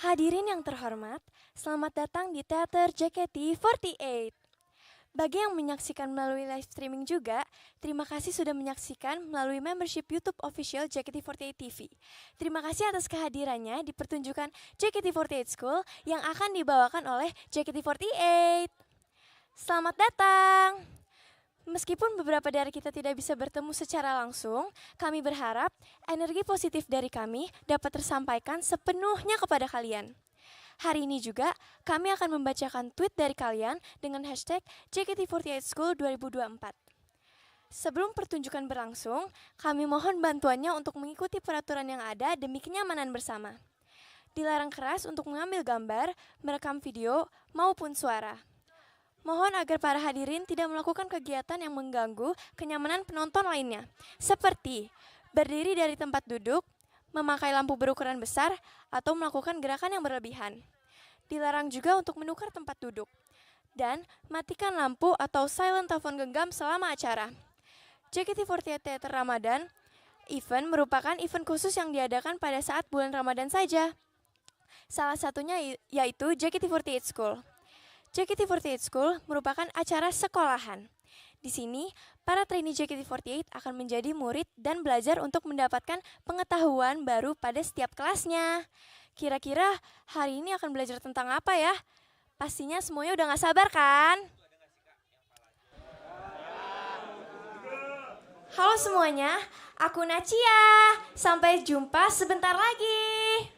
Hadirin yang terhormat, selamat datang di Teater JKT48. Bagi yang menyaksikan melalui live streaming juga, terima kasih sudah menyaksikan melalui membership YouTube official JKT48 TV. Terima kasih atas kehadirannya di pertunjukan JKT48 School yang akan dibawakan oleh JKT48. Selamat datang! Meskipun beberapa dari kita tidak bisa bertemu secara langsung, kami berharap energi positif dari kami dapat tersampaikan sepenuhnya kepada kalian. Hari ini juga kami akan membacakan tweet dari kalian dengan hashtag JKT48 School 2024. Sebelum pertunjukan berlangsung, kami mohon bantuannya untuk mengikuti peraturan yang ada demi kenyamanan bersama. Dilarang keras untuk mengambil gambar, merekam video, maupun suara. Mohon agar para hadirin tidak melakukan kegiatan yang mengganggu kenyamanan penonton lainnya, seperti berdiri dari tempat duduk, memakai lampu berukuran besar, atau melakukan gerakan yang berlebihan. Dilarang juga untuk menukar tempat duduk. Dan matikan lampu atau silent telepon genggam selama acara. JKT48 Theater Ramadan event merupakan event khusus yang diadakan pada saat bulan Ramadan saja. Salah satunya yaitu JKT48 School. JKT48 School merupakan acara sekolahan. Di sini, para trainee JKT48 akan menjadi murid dan belajar untuk mendapatkan pengetahuan baru pada setiap kelasnya. Kira-kira hari ini akan belajar tentang apa ya? Pastinya semuanya udah gak sabar kan? Halo semuanya, aku Nacia. Sampai jumpa sebentar lagi.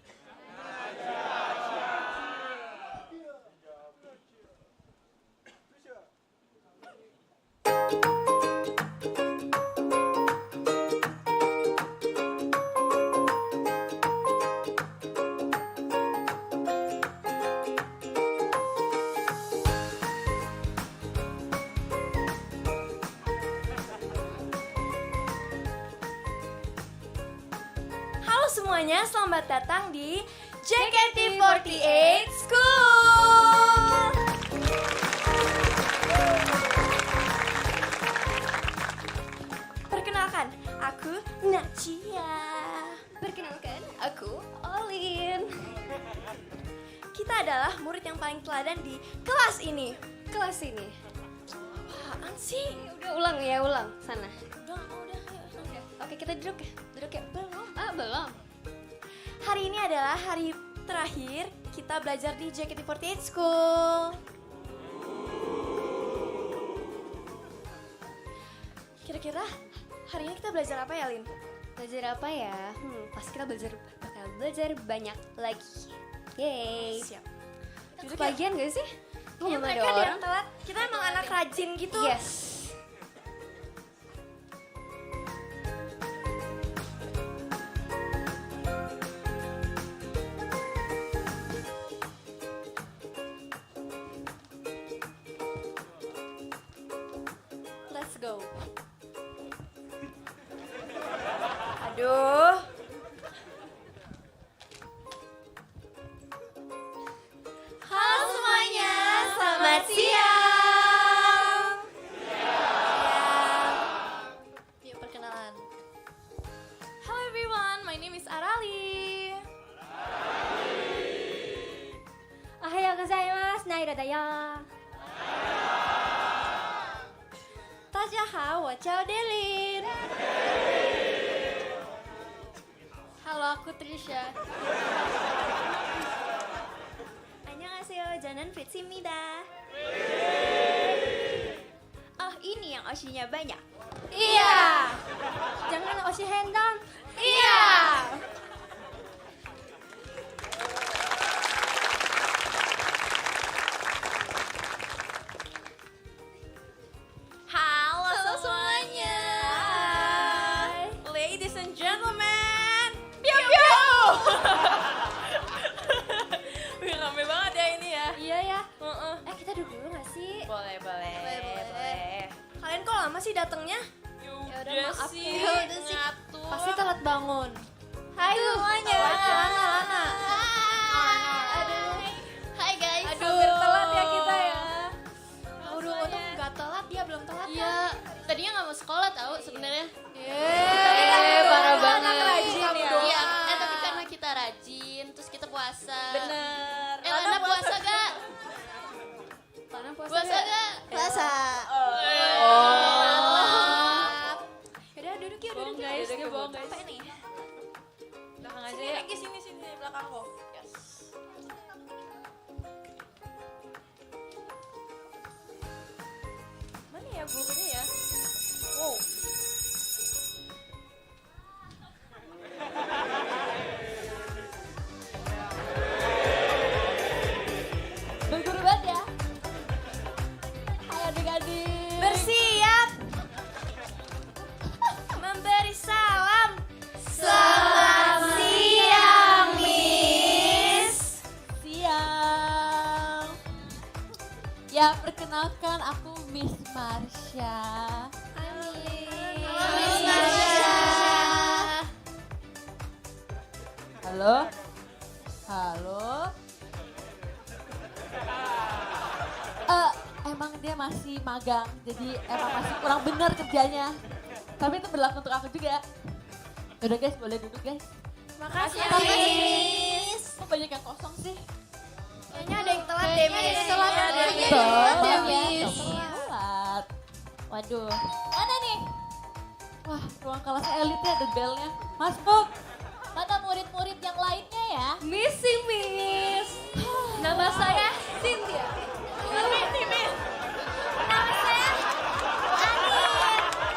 Semuanya, selamat datang di JKT48 School. Perkenalkan, aku Nacia. Perkenalkan, aku Olin. Kita adalah murid yang paling teladan di kelas ini. Kelas ini. Apaan sih? Udah ulang ya, ulang sana. Udah. Oke, kita duduk ya. Duduk ya. Belum. Belum. Hari ini adalah hari terakhir kita belajar di JKT48 School. Kira-kira hari ini kita belajar apa ya, Lin? Belajar apa ya? Pasti kita bakal belajar banyak lagi. Yeay. Siap. Kita kebagian gak sih? Ya, mereka ada yang telat. Kita emang anak rajin gitu. Yes. Let's go. Aduh. Halo semuanya, selamat siang. Yuk perkenalan. Hello everyone, my name is Arali. Ohayou gozaimasu, Naira da yo. 大家好，我叫 Delin. Halo, aku Trisha. Annyeonghaseyo, Janan Fitsimida. Oh, ini yang osinya banyak. Iya. Jangan oshi hendam. Iya. Halo semuanya. Ladies and gentlemen. Piu piu. Wih, rame banget ya ini ya. Iya ya. Kita duduk dulu gak sih? Boleh. Kalian kok lama sih datangnya? Ya udah maaf sih. ya. Udah sih. Ngatur. Pasti telat bangun. Hai semuanya. Lana. Aduh. Hai guys. Hampir telat ya kita ya. Udah untung gak telat, dia belum telat. Iya, tadinya nggak mau sekolah tahu sebenarnya. Parah banget. Anak rajin ya. Iya, tapi karena kita rajin, terus kita puasa. Bener. Puasa gak? Puasa. Mantap. Yaudah duduk yuk, Bohong duduk yuk. guys, dia bohong guys. Capek nih. Belakang aja Sini ya. lagi, sini di belakangku. Yes. Mana ya gurunya ya? Wow. Berguru banget ya. Hai adik-adik. Bersiap. Memberi salam. Selamat siang, Miss. Siang. Ya, perkenalkan aku Miss Marsha. Miss Marsha. Halo? Halo? Emang dia masih magang, jadi emang masih kurang benar kerjanya. Tapi itu berlaku untuk aku juga. Udah guys, boleh duduk guys. Makasih ya, Makasih. Miss. Kok banyak yang kosong sih? Kayaknya ada yang telat deh, Miss. Telat Iya, ada yang telat telat ya, deh, Miss. Telat. Waduh. Mana nih? Wah, ruang kelas elitnya ada belnya. Masuk. Mana murid-murid yang lainnya ya? Missing, Miss. Nama saya Cynthia.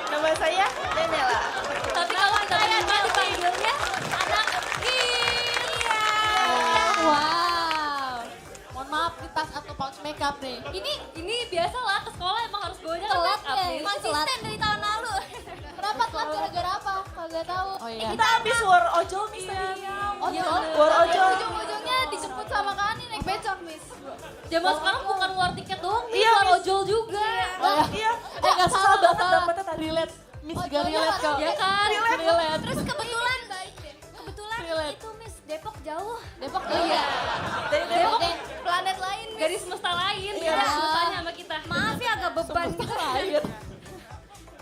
Nama saya Daniela. Tapi kalau kita berlima dipanggilnya anak Wow. Mohon maaf di tas atau pouch makeup nih. Ini biasa lah ke sekolah emang harus bawanya Telat make up ya? nih. Konsisten dari tahun lalu. Kenapa telat gara-gara apa? Kalau gak tahu. Oh iya. Kita habis war ojol Miss tadi. Ojol? War ojol. Ujung-ujungnya dijemput sama Kani naik becak, Miss. Zaman sekarang bukan war tiket doang, nih, Iya, war Miss. ojol juga. Iya. Gak Susah salah, gak banget salah. dapetnya tadi. Relate. Miss juga Ojolnya relate kok. Ya kan? Relate. Terus kebetulan Relate. itu Miss Depok jauh. Depok Iya. Dari Depok. Planet lain, Miss. Garis semesta lain, Iya. beda susahnya sama kita. Maaf ya agak beban gitu. Air.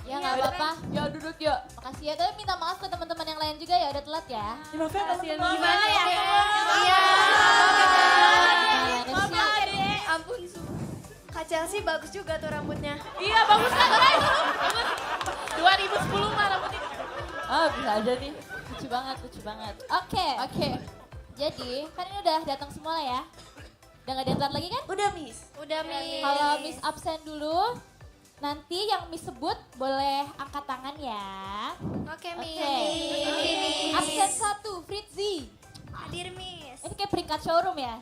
Ya nggak apa-apa. Yuk duduk yuk. Makasih ya. Tapi minta maaf ke teman-teman yang lain juga ya udah telat ya. Maaf ya teman-teman. Gimana ya? Iya. Maaf ya, Adek. Ampun, Kak Chelsea bagus juga tuh rambutnya. Iya bagus kan guys. Bagus. 2010 mah rambut ini. Oh bisa aja nih. Lucu banget, lucu banget. Oke. Jadi kan ini udah datang semua lah ya. Udah gak ada yang telat lagi kan? Udah Miss. Udah, Miss. Kalau Miss absen dulu, nanti yang Miss sebut boleh angkat tangan ya. Oke, Miss. Oke. Absen 1, Fritzi. Hadir, Miss. Ini kayak peringkat showroom ya.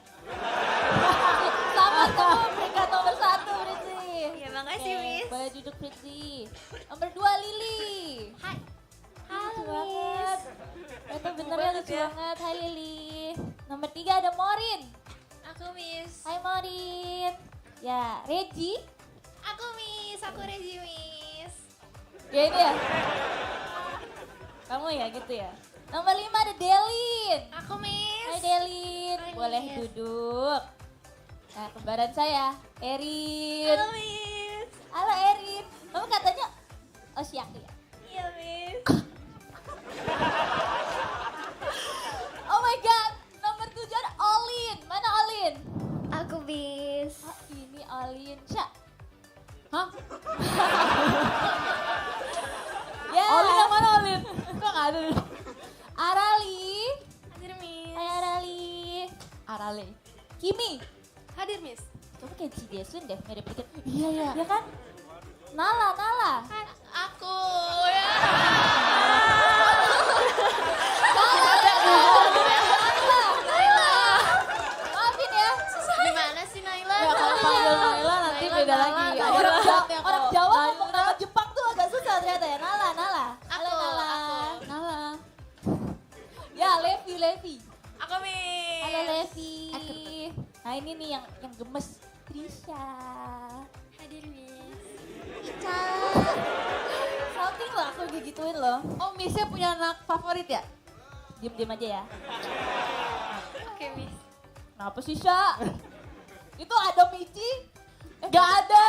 Selamat kamu peringkat nomor 1, Fritzi. Ya, makasih, Oke, Miss. boleh duduk Fritzi. Nomor 2, Lili. Hai. Lucu banget. Itu benernya lucu banget. Hai Lili. Nomor 3 ada Morin. Aku, Miss. Hai Morin. Ya, Regi. Aku, Miss. Aku Regi, Miss. Ya ini ya. Kamu ya gitu ya. Nomor 5 ada Delin. Aku, Miss. Hai Delin. Hai, Boleh Miss. duduk. Nah, kembaran saya, Erin. Halo, Miss. Halo Erin. Kamu katanya Oshiaki ya? Iya, Miss. Oh my god. Nomor 7 ada Olin. Mana Olin? Aku, Miss. Oh, ini Olin. Sya. Hah? Ya. Olin yang mana Olin? Kok gak ada? Arali. Hadir, Miss. Hai Arali. Arale. Kimi. Hadir, Miss. Kamu kayak si Jason deh, mirip dikit. Iya ya. Iya kan? Nala. Aku ya. Maafin ya. Gimana sih, Naila? Ya kalau panggil Naila nanti beda lagi. Orang Jawa ngomong nama Jepang tuh agak susah ternyata ya. Nala. Halo Nala. Nala. Ya Levi. Aku, Miss. Halo Levi. Nah ini nih yang gemes. Trisha. Hadir, Miss. Ica. Salting loh aku digituin loh. Oh Missnya punya anak favorit ya? Diem aja ya. Oke, Miss. Kenapa sih Sya? Itu ada Mici? Gak ada.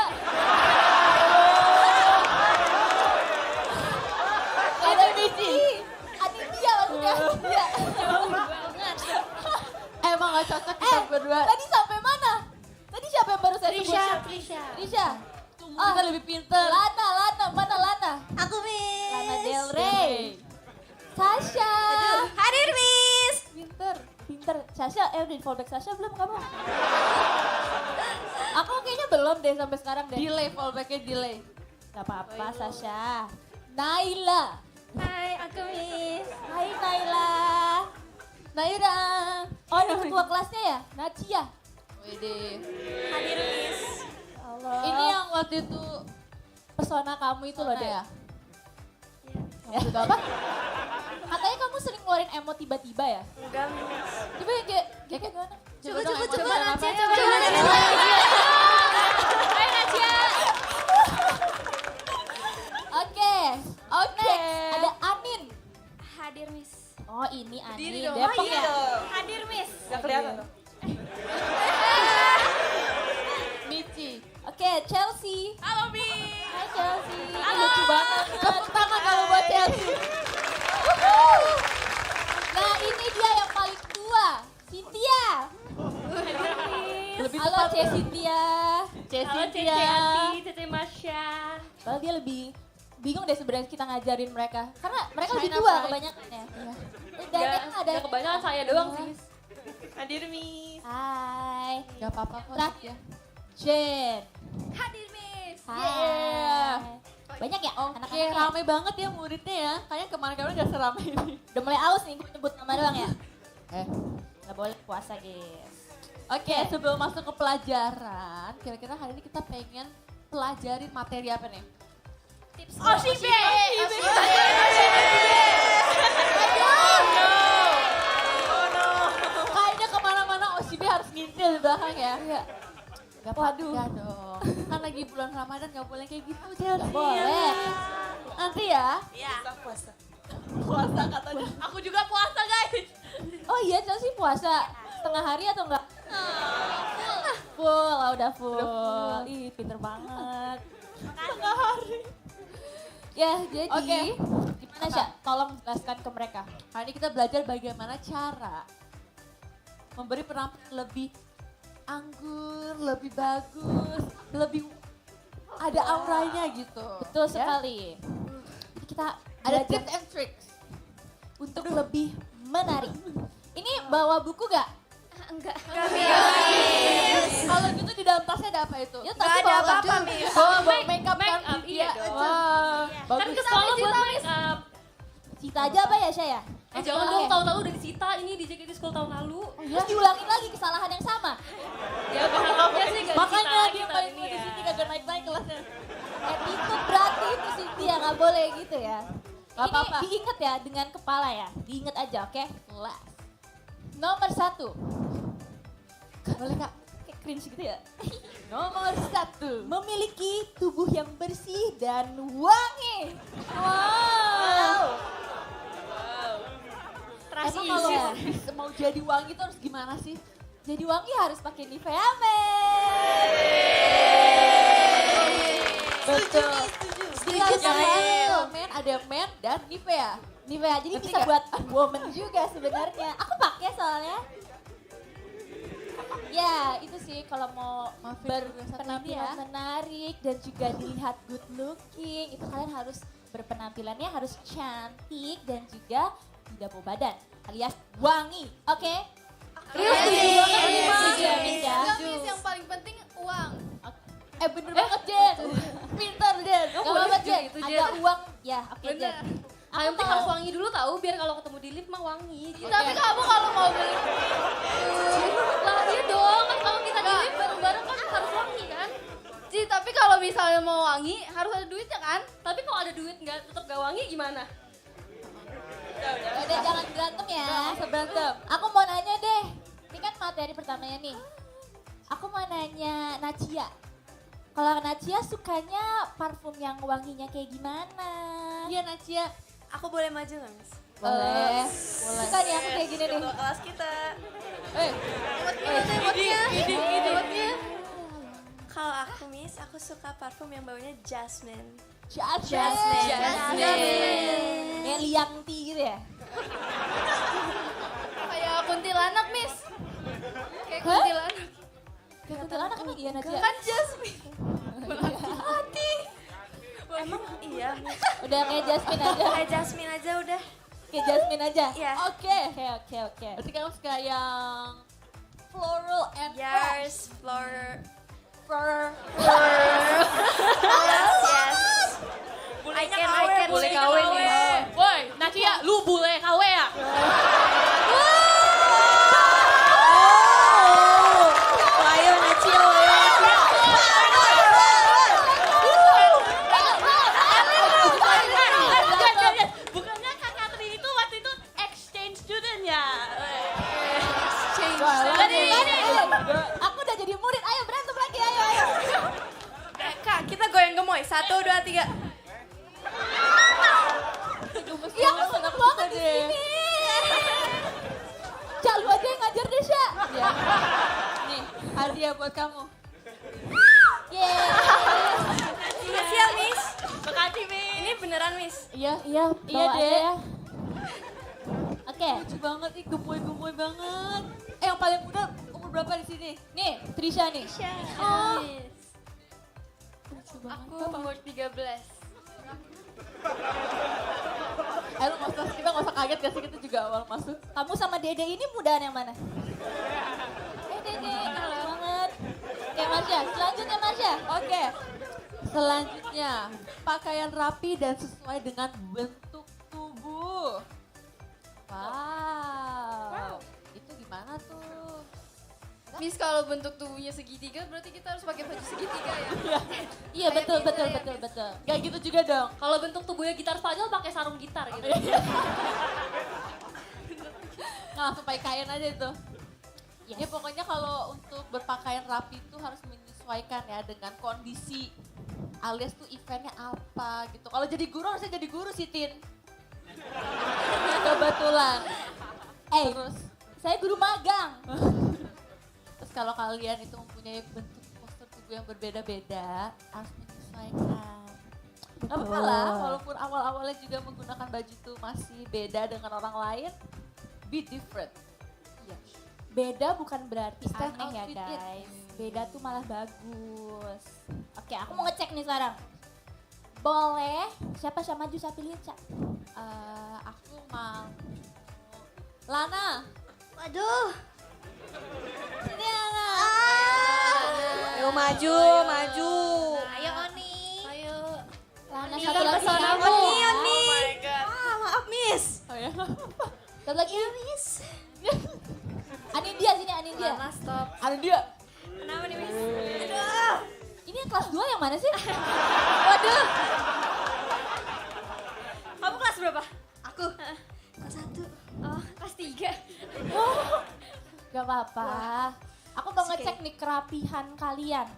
Ada Mici. Aditya maksudnya. Iya. Jauh banget. Emang gak cocok kita berdua. Tadi sampai mana? Tadi siapa yang baru saya sebut? Trisha. Kita lebih pinter. Lana, mana Lana? Aku Miss. Lana Del Rey. Sasha. Hadir Miss. Pinter. Sasha, udah di fallback Sasha belum kamu? Aku kayaknya belum deh sampai sekarang deh. Delay, fallbacknya delay. Gak apa-apa Sasha. Naila. Hai, aku Miss. Hai Naila. Naira. Oh ini ketua kelasnya ya? Nacia. Wede. Hadir Miss. Allah. Ini yang waktu itu pesona kamu itu loh deh. ya? Ya. Juga apa? Katanya kamu sering ngeluarin emo tiba-tiba ya? Enggak Miss. Coba yang kayak gimana? Coba dong emo Nacia, ngapain? coba. Hai Nacia. Oke. Next ada Anin. Hadir Miss. Oh ini Anin. Diri dong. Depok Oh, iya ya? dong. Hadir Miss. Gak kelihatan tuh. Michi. Oke Chelsea. Halo, Bi. Hai Chelsea. Halo. Lucu banget. Tepuk tangan kalau buat Chelsea. Nah ini dia yang paling tua. Cynthia. Lebih Halo tepat. Cek Cynthia. Halo, Cece Ati, Cece Masya. Padahal dia lebih bingung deh sebenarnya kita ngajarin mereka. Karena mereka lebih China tua Pride. kebanyakan ya. Dan yang ada Gak kebanyakan saya doang sih. Hadir Miss. Hai. Gak apa-apa kok. Terakhir. Jen. Hadir, Miss. Hai. Banyak ya Oke, anak-anaknya? rame banget ya muridnya ya. Kayaknya kemarin-kemarin gak seramai ini. Udah mulai aus nih gue nyebut nama doang ya. Eh. Gak boleh puasa guys. Oke, sebelum masuk ke pelajaran, kira-kira hari ini kita pengen pelajarin materi apa nih? Tips OSIP. Kayaknya kemana-mana OSIB harus ngintil di belakang ya. Iya. Gak Waduh. apa dong. Kan lagi bulan Ramadan gak boleh kayak gitu Chelsea. Gak boleh. Nanti ya. Iya. Puasa katanya. Aku juga puasa, guys. Oh iya Chelsea puasa setengah hari atau enggak? Full, udah full. Ih pinter banget. Setengah hari. Ya jadi Oke. gimana Sya? Tolong jelaskan ke mereka. Hari ini kita belajar bagaimana cara memberi penampilan lebih anggun, lebih bagus, lebih ada auranya gitu. Betul Ya? sekali. Jadi kita Ada belajar tips and tricks. untuk lebih menarik. Ini bawa buku gak? Enggak. Kalau gitu di dalam tasnya ada apa itu? Ya, Enggak ada apa-apa Miss. Bawa makeup Make kan? up, iya dong. Wah, Kan bagus. ke sekolah buat make up. Cita aja apa ya Sya ya? Jangan dong, tahu-tahu udah disita ini di JKT School tahun lalu. Terus diulangin lagi kesalahan yang sama. Ya berharapnya sih gak Makanya disita dia lagi paling tahun mau di ini sini ya. kagak naik-naik kelasnya. Itu berarti itu Cynthia nggak boleh gitu ya. Gak apa-apa. Ini diingat ya dengan kepala ya. Diingat aja oke? Nomor 1. Boleh kak? Kayak cringe gitu ya. Nomor 1. Memiliki tubuh yang bersih dan wangi. Wow. Trust Emang kalau issues. Mau jadi wangi tuh harus gimana sih? jadi wangi harus pakai Nivea Men. Betul. Sedikit Ada men, ada men dan Nivea. Nivea jadi Ngerti bisa nggak? buat woman juga sebenarnya. Aku pakai soalnya. Ya itu sih kalau mau Maafin gue satu ini berpenampilan ya. menarik dan juga dilihat good looking, itu kalian harus berpenampilannya harus cantik dan juga tidak bau badan alias wangi. Oke? Setuju ya, Miss ya? Yang paling penting uang. Bener banget Jen. Pintar Jen. Gak apa-apa Jen, gitu, ada Jen. uang. Ya oke Bener. Jen. Yang penting harus wangi dulu tahu biar kalau ketemu di lift mah wangi. Gitu. Tapi kamu kalau mau beli Lah iya dong, kan kalau kita di lift bareng-bareng kan harus wangi kan? Tapi kalau misalnya mau wangi harus ada duitnya kan? Tapi kalau ada duit nggak tetap gak wangi gimana? Udah jangan berantem ya. Nggak usah berantem. Aku mau nanya deh. Ini kan materi pertamanya nih. Aku mau nanya Nacia. Kalau Nacia sukanya parfum yang wanginya kayak gimana? Iya Nacia. Aku boleh maju nggak Miss? Boleh. Suka nih aku kayak gini nih. Ketua kelas kita. Ini. Kalau aku Miss, aku suka parfum yang baunya jasmine. Jasmine. Jasmine. Kayak liang tea gitu ya? Kayak kuntilanak, Miss. Kayak Hah? kuntilanak. Kayak kuntilanak Aku emang Iya Nadia. Kan Jasmine. Emang iya. Udah kayak Jasmine aja. Kayak Jasmine aja udah. Kayak Jasmine aja. Iya. Oke. Oke. Berarti kamu suka yang floral and fresh. Yes, flower. Floral. Yes. I can. Bule KW nih. Woi, Nadia, lu bule KW ya? Ayo Nacio. Bukannya Kak Katri itu waktu itu exchange student ya? Aku udah jadi murid. Ayo berantem lagi. Ayo. Kak, kita goyang gemoy. 1, 2, 3. Iya, aku seneng banget di sini. Cak, lu aja yang ngajar deh, Cak. Ya. Nih, hadiah buat kamu. Yeay. Makasih ya, Miss. Makasih, Miss. Ini beneran, Miss. Iya, Iya, bawa aja Dek. ya. Oke, Lucu banget nih, gemoy banget. Yang paling muda umur berapa di sini? nih Trisha nih. Oh. Lucu banget. Aku umur 13. Kita nggak usah kaget ya sih, kita juga awal masuk. Kamu sama Dede ini mudaan yang mana? Dede, lucu banget. Oke, Marsha. Selanjutnya, Marsha. Oke. Selanjutnya, pakaian rapi dan sesuai dengan bentuk tubuh. Wow. Itu gimana tuh? Miss, kalau bentuk tubuhnya segitiga berarti kita harus pakai baju segitiga ya? Iya, betul. Gak gitu juga dong. Kalau bentuk tubuhnya gitar Spanyol pakai sarung gitar gitu. Nggak langsung pakai kain aja itu. Ya pokoknya kalau untuk berpakaian rapi itu harus menyesuaikan ya dengan kondisi. Alias tuh eventnya apa gitu. Kalau jadi guru harusnya jadi guru sih, Tin. Kebetulan. Terus Saya guru magang. Terus kalau kalian itu mempunyai bentuk postur tubuh yang berbeda-beda, harus menyesuaikan. Gak apa-apa lah, walaupun awal-awalnya juga menggunakan baju itu masih beda dengan orang lain, be different. Iya. Beda bukan berarti Stand aneh ya out with it. guys. Beda tuh malah bagus. Oke, aku mau ngecek nih sekarang. Boleh, siapa maju saya pilih, Cak. Aku mau Lana. Waduh. Ini Lana. Ayo maju. Ayo Oni. Ayo. Lana Oni, satu lagi. pesona kamu. Oni. Oh my god. Maaf, Miss. Oh ya. Satu lagi. Miss. Anindya sini, Anindya. Lana stop. Ada dia. Kenapa nih, Miss? Aduh. Ini yang kelas 2 yang mana sih? Waduh. Kamu kelas berapa? Aku. Kelas 1. Oh, kelas 3. Gak apa-apa. Aku mau ngecek nih kerapihan kalian.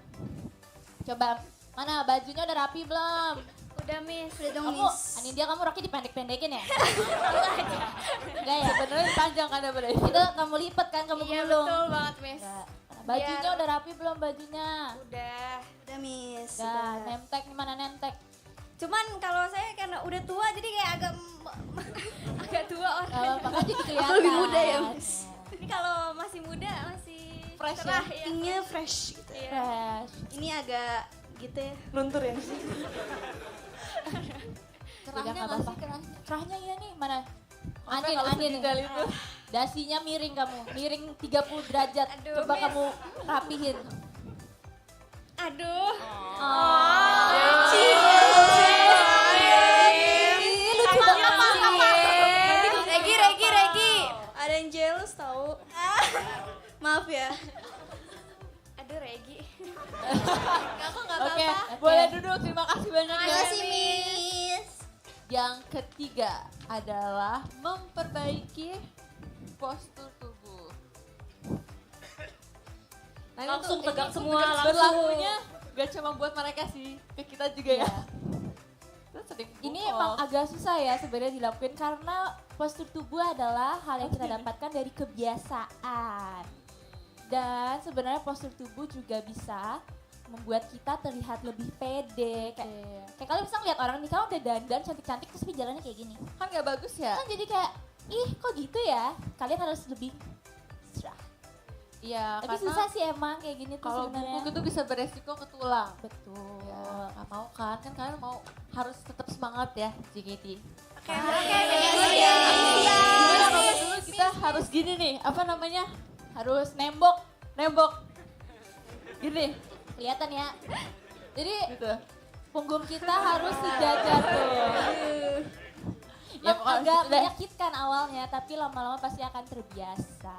Coba, mana bajunya udah rapi belum? Udah, Miss. Udah dong, Kamu, Anindya kamu roknya dipendek-pendekin ya? Enggak ya? Sebenarnya panjang kan daripada itu. Itu kamu lipat kan, kamu Iya gulung. betul banget, Miss. Enggak. Bajunya udah rapi belum bajunya? Udah, Miss. Udah, nemtek nih mana nemtek? Cuman kalau saya karena udah tua jadi kayak agak agak tua orang. Gak apa-apa kan jadi kelihatan. Lebih muda ya, Miss. Ini kalau masih muda masih Fresh cerah, ya? Pinknya fresh gitu. Fresh. Ini agak gitu ya. Luntur ya. Kerahnya Udah, nggak nggak sih apa-apa. kerahnya? Kerahnya iya nih, mana? Sampai Anin, kalau Anin. sedikit itu. Dasinya miring kamu, miring 30 derajat. Aduh, Coba Miss. kamu rapihin. Aduh. Ih, lucu banget. Regi. Ada yang jealous tahu. Maaf ya. Aduh, Regi. Aku nggak Oke, apa-apa. boleh duduk. Terima kasih banyak ya. Makasih, Miss. Yang ketiga adalah memperbaiki postur tubuh. Nah, ini Langsung tuh- tegak ini semua, tuh langsung. berlakunya gak cuma buat mereka sih, ke kita juga ya. Terus sering Ini bungkol. emang agak susah ya sebenarnya dilakuin karena postur tubuh adalah hal yang kita dapatkan dari kebiasaan. Dan sebenarnya postur tubuh juga bisa membuat kita terlihat lebih pede. Kayak kalian bisa ngeliat orang nih, kamu udah dandan cantik-cantik terus tapi jalannya kayak gini. kan gak bagus ya. Kan jadi kayak, ih kok gitu ya? Kalian harus lebih serah. Iya, Tapi karena susah sih emang kayak gini tuh kalau sebenarnya. buku itu bisa beresiko ke tulang. Betul. Ya, nggak mau kan kalian mau harus tetap semangat ya JKT. Iya. Gimana kalau dulu kita harus gini nih, apa namanya? Harus nembok. Gini, Kelihatan ya. Jadi gitu. punggung kita harus sejajar tuh. Ya, Memang pokoknya agak gitu deh. menyakitkan awalnya, tapi lama-lama pasti akan terbiasa.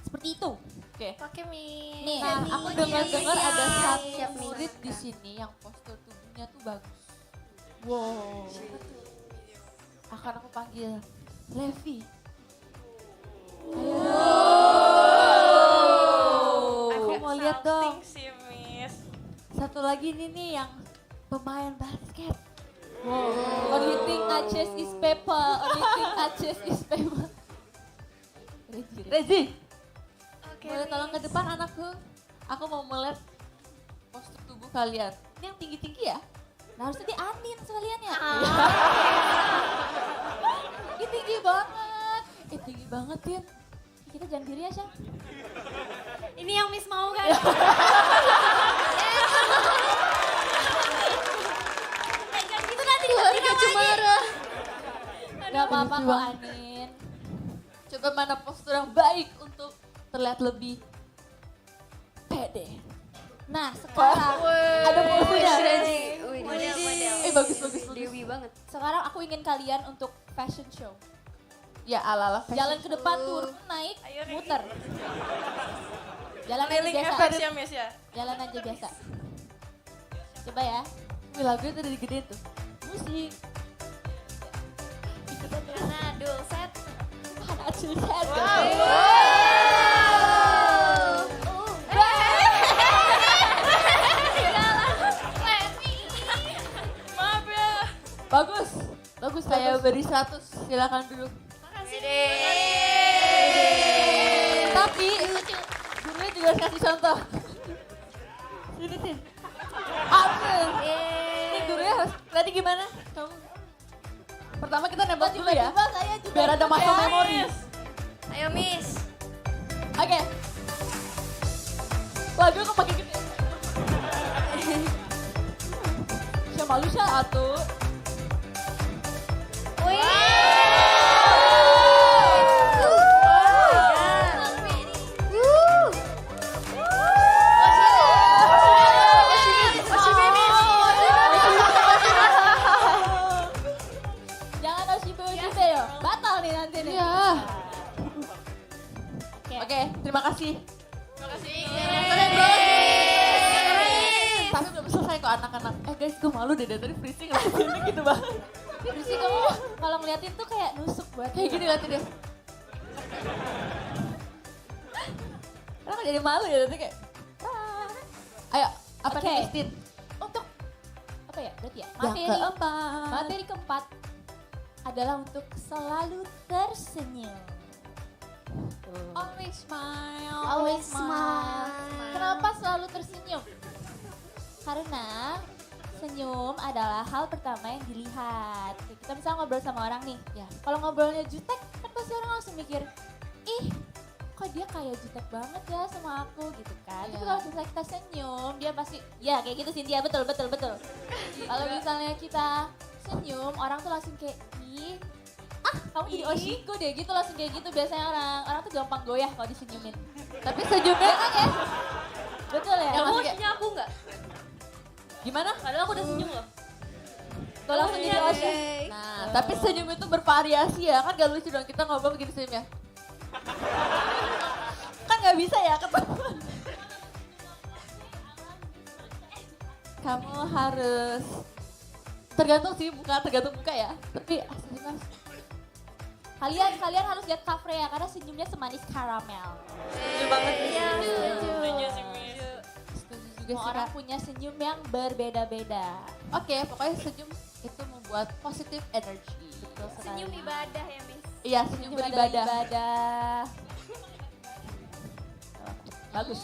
Seperti itu. Oke. Pakai mie. Nih, Nah, aku dengar-dengar ada satu Siap nih. murid di sini yang postur tubuhnya tuh bagus. Wow. Akan aku panggil Levi. Aku mau lihat dong. Sih, Miss. Satu lagi nih yang pemain basket. Only thing I chase is paper. Only thing I chase is paper. Rezi, Oke. boleh tolong ke depan anakku? Aku mau melihat postur tubuh kalian. Ini yang tinggi-tinggi ya? Nah harusnya di Anin sekalian ya. Ih tinggi banget. Tinggi banget ya. Kita jangan diri ya, Syah. Ini yang Miss mau kan? Jangan gitu nanti Keluarga Cemara. Gak apa-apa lucu kok banget. Anin. Coba mana postur yang baik untuk terlihat lebih pede. Nah sekarang Ada posturnya. Model. Bagus. Dewi banget. sekarang aku ingin kalian untuk fashion show. Ya ala-ala Jalan ke depan, turun, naik, Ayo, Riki. muter. Jalan aja Keliling biasa. FX ya, Miss ya. Jalan aja biasa. Coba ya. Wih, lagunya tadi gede tuh. Musik. Nah, dul set. Ada set. Maaf ya. Bagus saya beri 100. Silakan duduk. Tapi gurunya juga harus kasih contoh. Sini. Amin. Ini gurunya harus tadi gimana? Kamu. Pertama kita nembak dulu ya. Tiba-tiba saya juga Biar ada muscle juga. memory. Ayo Miss. Oke. Lagu kok makin gede. Syah malu Syah atuh. Jangan oshibe ya. Batal nih nanti nih. Iya. Oke. Oke, terima kasih. Tapi belum selesai kok anak-anak. Guys, gue malu deh dari tadi freezing lah. Ini gitu banget. Terus sih kamu kalau ngeliatin tuh kayak nusuk buat Kayak gini liatin deh. Karena jadi malu ya nanti kayak. Ayo, apa Oke. nih Mistin? Untuk apa ya? Berarti ya. Yang Materi keempat. materi keempat adalah untuk selalu tersenyum. Always smile. Always smile. Kenapa selalu tersenyum? Karena senyum adalah hal pertama yang dilihat. Kita misalnya ngobrol sama orang nih. Ya. Kalau ngobrolnya jutek, kan pasti orang langsung mikir, ih kok dia kayak jutek banget ya sama aku gitu kan. Tapi Iya. kalau misalnya kita senyum, dia pasti, ya kayak gitu Cynthia, betul. Kalau misalnya kita senyum, orang tuh langsung kayak, ih kamu jadi oshiku deh gitu, langsung kayak gitu biasanya orang tuh gampang goyah kalau disenyumin. Tapi senyumnya kan ya? Betul ya? Yang Kamu langsung kayak, oshinya aku nggak? gimana? Padahal aku udah senyum loh. Kalau langsung jadi oshi. Nah, tapi senyum itu bervariasi ya. Kan gak lucu dong kita ngobrol begini senyumnya. Kan gak bisa ya ketemu. Kamu harus tergantung muka ya. Tapi asli mas. Kalian harus lihat Kafre ya, karena senyumnya semanis karamel. Setuju banget. Iya, Setuju sih, Miss. Setuju juga Semua sih orang Kak. punya senyum yang berbeda-beda. Oke, pokoknya senyum itu membuat positive energy. Betul sekali. senyum ibadah ya, Miss. Iya, senyum Senyum adalah beribadah. ibadah. Bagus.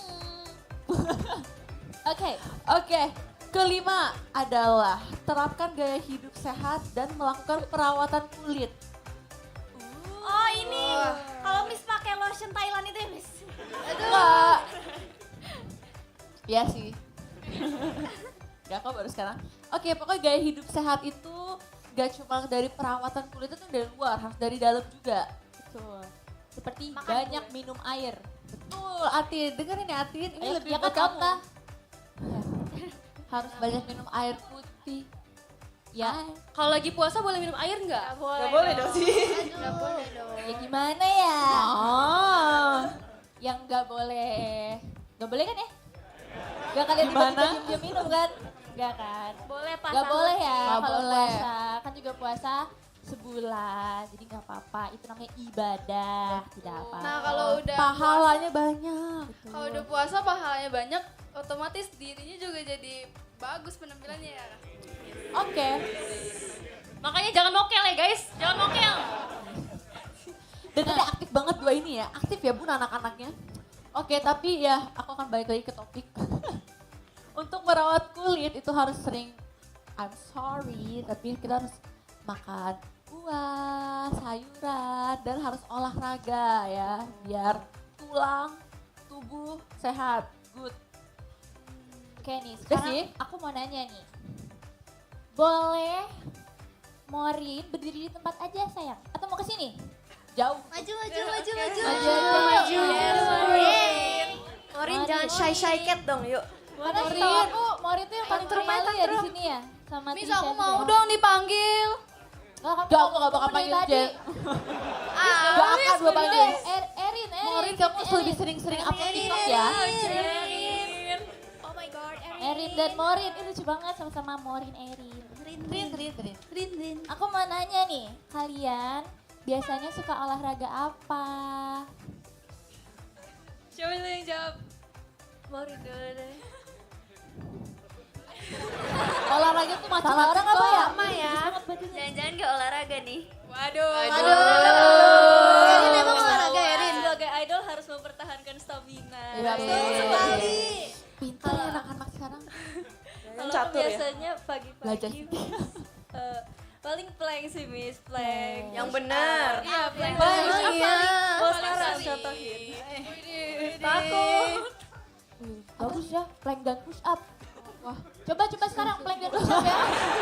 Oke, Oke, kelima adalah terapkan gaya hidup sehat dan melakukan perawatan kulit. Oh ini, kalau Miss pakai lotion Thailand itu ya Miss. Iya sih. Gak kok baru sekarang. Oke, pokoknya gaya hidup sehat itu gak cuma dari perawatan kulit itu dari luar, harus dari dalam juga. Betul. Seperti Banyak minum air. Betul, Atin. Dengerin ya Atin, ini Ayo, lebih ya buat kan, kamu. Oka? Harus banyak minum air putih. Ya, kalau lagi puasa boleh minum air nggak? Gak boleh dong sih. Gak boleh dong. Ya gimana ya? Oh. Yang gak boleh. Gak boleh kan ya? Gak kalian Gimana? diam minum kan? Gak kan? Boleh pas. Gak boleh ya Nggak kalau boleh. puasa. Kan juga puasa sebulan. Jadi gak apa-apa. Itu namanya ibadah. Tidak apa-apa. Nah kalau udah Pahalanya banyak. kalau udah puasa pahalanya banyak, otomatis dirinya juga jadi bagus penampilannya ya. Oke. Makanya jangan mokel ya guys, jangan mokel. Dan tadi aktif banget dua ini ya, aktif ya bun anak-anaknya. Oke, tapi ya aku akan balik lagi ke topik. Untuk merawat kulit itu harus sering, I'm sorry, tapi kita harus makan buah, sayuran, dan harus olahraga ya, biar tulang, tubuh sehat, good. Oke nih, Udah sekarang sih? aku mau nanya nih. Boleh Morin berdiri di tempat aja sayang? Atau mau ke sini? Jauh. Maju. Morin jangan shy cat dong yuk. Karena setahu aku Morin tuh yang paling terkenal ya di sini ya. Sama Miss Trisha aku juga. mau dong dipanggil. Gak, kamu Gak, aku gak bakal kamu dari panggil tadi. Jen. Ah, Gak akan gue panggil. Erin. Morin kamu lebih sering-sering upload TikTok ya. Oh my god, Erin dan Morin, ini lucu banget sama-sama Morin Erin. Rin. Aku mau nanya nih, kalian biasanya suka olahraga apa? Siapa dulu yang jawab? Morin dulu deh. Olahraga tuh macam Salah orang apa ya? Sama ya. Jangan-jangan gak olahraga nih? Waduh. Erin emang olahraga Erin. Sebagai idol harus mempertahankan stamina. Iya, betul sekali. Pintar ya anak-anak sekarang. Kalau aku Catur ya? biasanya Belajar. pagi-pagi paling plank sih Miss, plank. Yang benar. Iya, plank. Plank, Iya. Mau Paling sekarang sering. contohin. Takut. Bagus ya, plank dan push up. Wah, coba sekarang plank dan push up ya.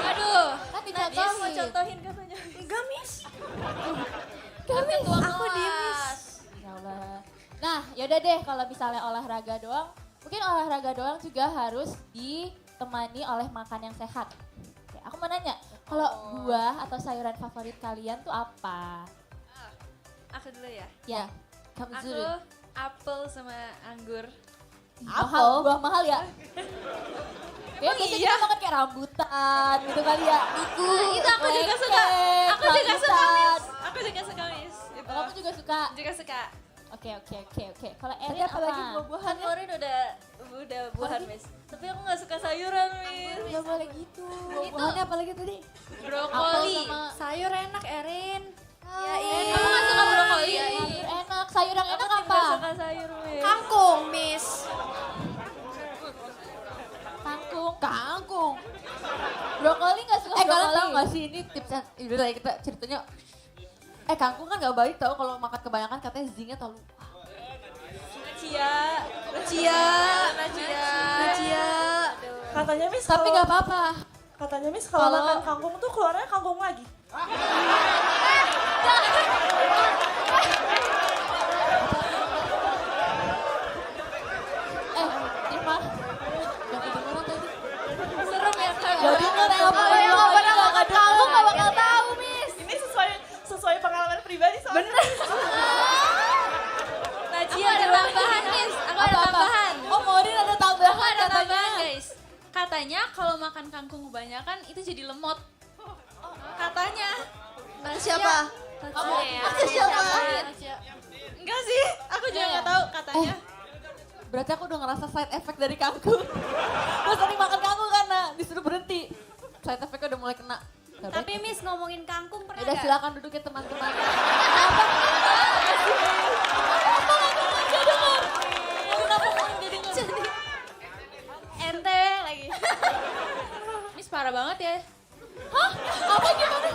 Aduh. Kan Dia mau dicontohin. contohin katanya. Enggak miss. Aku di Miss. Ya Allah. Nah, yaudah deh kalau misalnya olahraga doang, mungkin olahraga doang juga harus ditemani oleh makan yang sehat. Oke, aku mau nanya, kalau buah atau sayuran favorit kalian tuh apa? Aku dulu ya. Ya, Kamu Aku dulu. apel sama anggur. mahal, buah mahal ya. Ya, biasanya iya? kita makan kayak rambutan gitu kali ya. Itu aku juga suka. Aku juga suka Miss. Aku juga suka Miss. Itu. Kamu juga suka? Juga suka. Oke. Kalau Tadi Erin apa lagi apa? buah-buahan ya? Morin udah buahan Miss. Tapi aku gak suka sayuran Miss. Gak boleh gitu. Buah-buahannya apa lagi tadi? Brokoli. Sayur enak Erin. Ya Kamu gak suka brokoli? Sayur enak. Sayur yang enak Aku apa? gak suka sayur Miss. Kangkung miss. Kangkung. Brokoli gak suka Kalian brokoli? tau gak sih ini tipsnya, ini lagi kita ceritanya. Kangkung kan gak baik tau kalau makan kebanyakan katanya zinknya terlalu. Nacia. Katanya Miss Tapi kalau gak apa-apa. katanya Miss kalau Kalau- makan kangkung tuh keluarnya kangkung lagi. Irma. Gak kedengeran tadi. Serem ya Kak. Gak denger apa yang gak pernah makan kangkung gak bakal tahu, Miss. Ini sesuai pengalaman pribadi soalnya. Nacia ada tambahan Miss. Aku ada tambahan. Oh Morin ada tambahan Aku ada katanya. tambahan guys. Katanya kalau makan kangkung kebanyakan itu jadi lemot. Katanya. Siapa? Kamu ya? Siapa? Enggak sih, aku juga nggak tahu katanya. Berarti aku udah ngerasa side effect dari kangkung. Pas tadi makan kangkung karena disuruh berhenti. Side effect-nya udah mulai kena. Gak Tapi baik. Miss ngomongin kangkung pernah Udah nggak? silakan duduk ya teman-teman. Ente lagi. Miss parah banget ya. Apa gimana?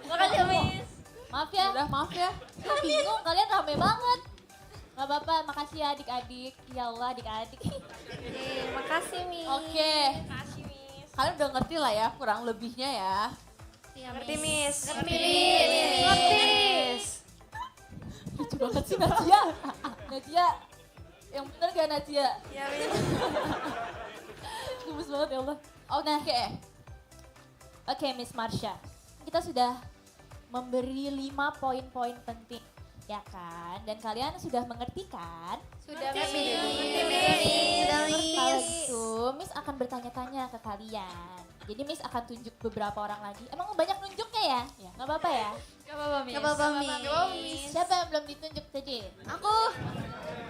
Makasih Miss. Maaf ya. Udah maaf ya. Aku bingung kalian rame banget. Gak apa-apa, makasih ya adik-adik. Ya Allah adik-adik. Makasih, Mi. Oke. Makasih, Miss. Kalian udah ngerti lah ya kurang lebihnya ya. Ngerti, Miss. Lucu banget sih Nadia. Nadia, yang bener gak Nadia? Ya, Miss. Gemes banget ya Allah. Oke. Oke, Miss Marsha. Kita sudah memberi 5 poin-poin penting, ya kan? Dan kalian sudah mengerti kan? Sudah, Kalau Miss. gitu, Miss akan bertanya-tanya ke kalian. Jadi Miss akan tunjuk beberapa orang lagi. Emang banyak nunjuknya ya? Ya, nggak apa-apa ya? Gak apa-apa, Miss. Gak apa-apa, Miss. Siapa yang belum ditunjuk tadi? Aku.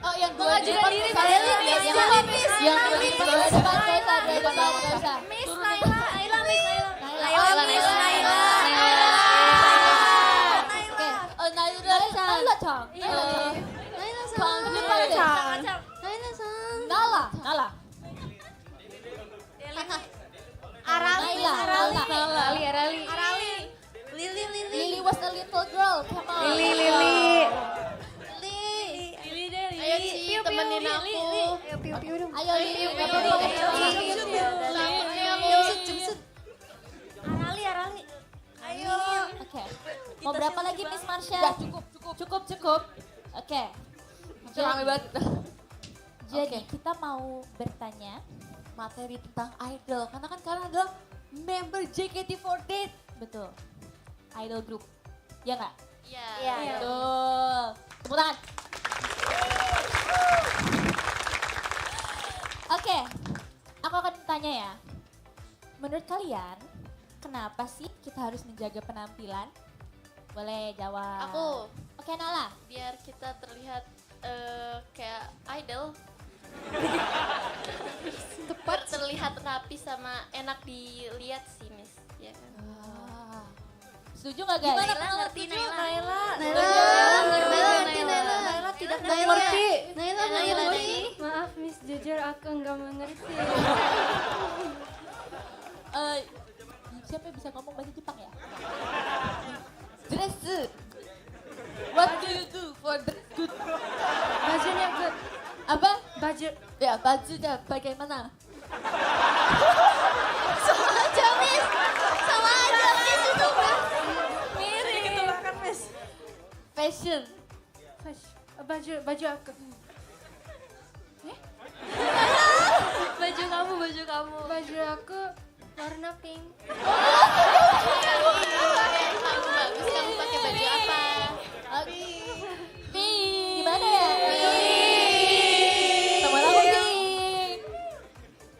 Oh, yang dua di Mengajukan depan. diri, Kalian Miss. yang Miss. yang Miss. yang dua di depan, dua depan, gak usah, dua depan, gak usah. Miss Turun Naila. aja. Naila, Miss Naila. Naila, Miss Naila. Oke, Naila Chang. Naila Chang, di depan deh. Naila-san. Nala. Arali. Nala. Arali. Lili. Lily was a little girl, come on. Lili. Ayo Ci, temenin aku. Piu dong. Ayo Lily, Piu, gak piu, apa-apa. piu, piu, piu. Jumsut. Arali. Ayo. Oke, mau berapa lagi Miss Marsha? Udah cukup. Oke. Rame banget. Jadi Oke. kita mau bertanya, Materi tentang idol. Karena kan kalian adalah member JKT48. betul, idol group, ya nggak? Iya. Betul. Tepuk tangan. Oke, aku akan tanya ya. Menurut kalian, kenapa sih kita harus menjaga penampilan? Boleh jawab. Aku, Oke, Nala. biar kita terlihat kayak idol. Tepat. Terlihat rapi sama enak dilihat sih, Miss. Ya kan? Setuju nggak guys? Ngerti Naila. Naila tidak mengerti. Naila mengerti. Maaf Miss, jujur aku nggak mengerti. Siapa yang bisa ngomong bahasa Jepang ya? Dress. What do you do for dress good? Bajunya good. Apa? Baju. Ya bajunya bagaimana? Sama aja Miss itu mah. Mirip. Ketulakan, Miss. Fashion. Baju aku. Baju kamu. Baju aku warna pink. Kamu bagus, kamu pakai baju apa? Gimana ya? Teman aku Pink.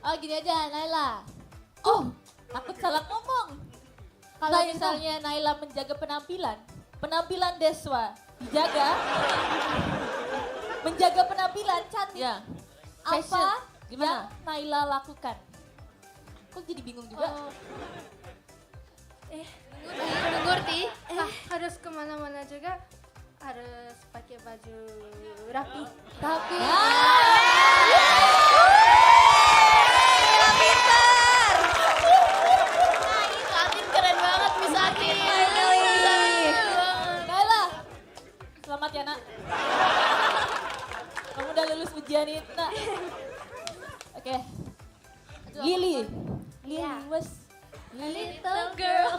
Oh gini aja Naila. Oh takut salah ngomong. Kalau Naila. misalnya Naila menjaga penampilan Deswa dijaga. Menjaga penampilan cantik. Ya. Fashion. Apa Gimana? yang Naila lakukan? Kok jadi bingung juga? Ngerti? Harus kemana-mana juga harus pakai baju rapi. Tapi Atin keren banget, Miss Atin. Naila, selamat ya nak. Kamu udah lulus ujian ini nak. Oke. Lily was Little girl.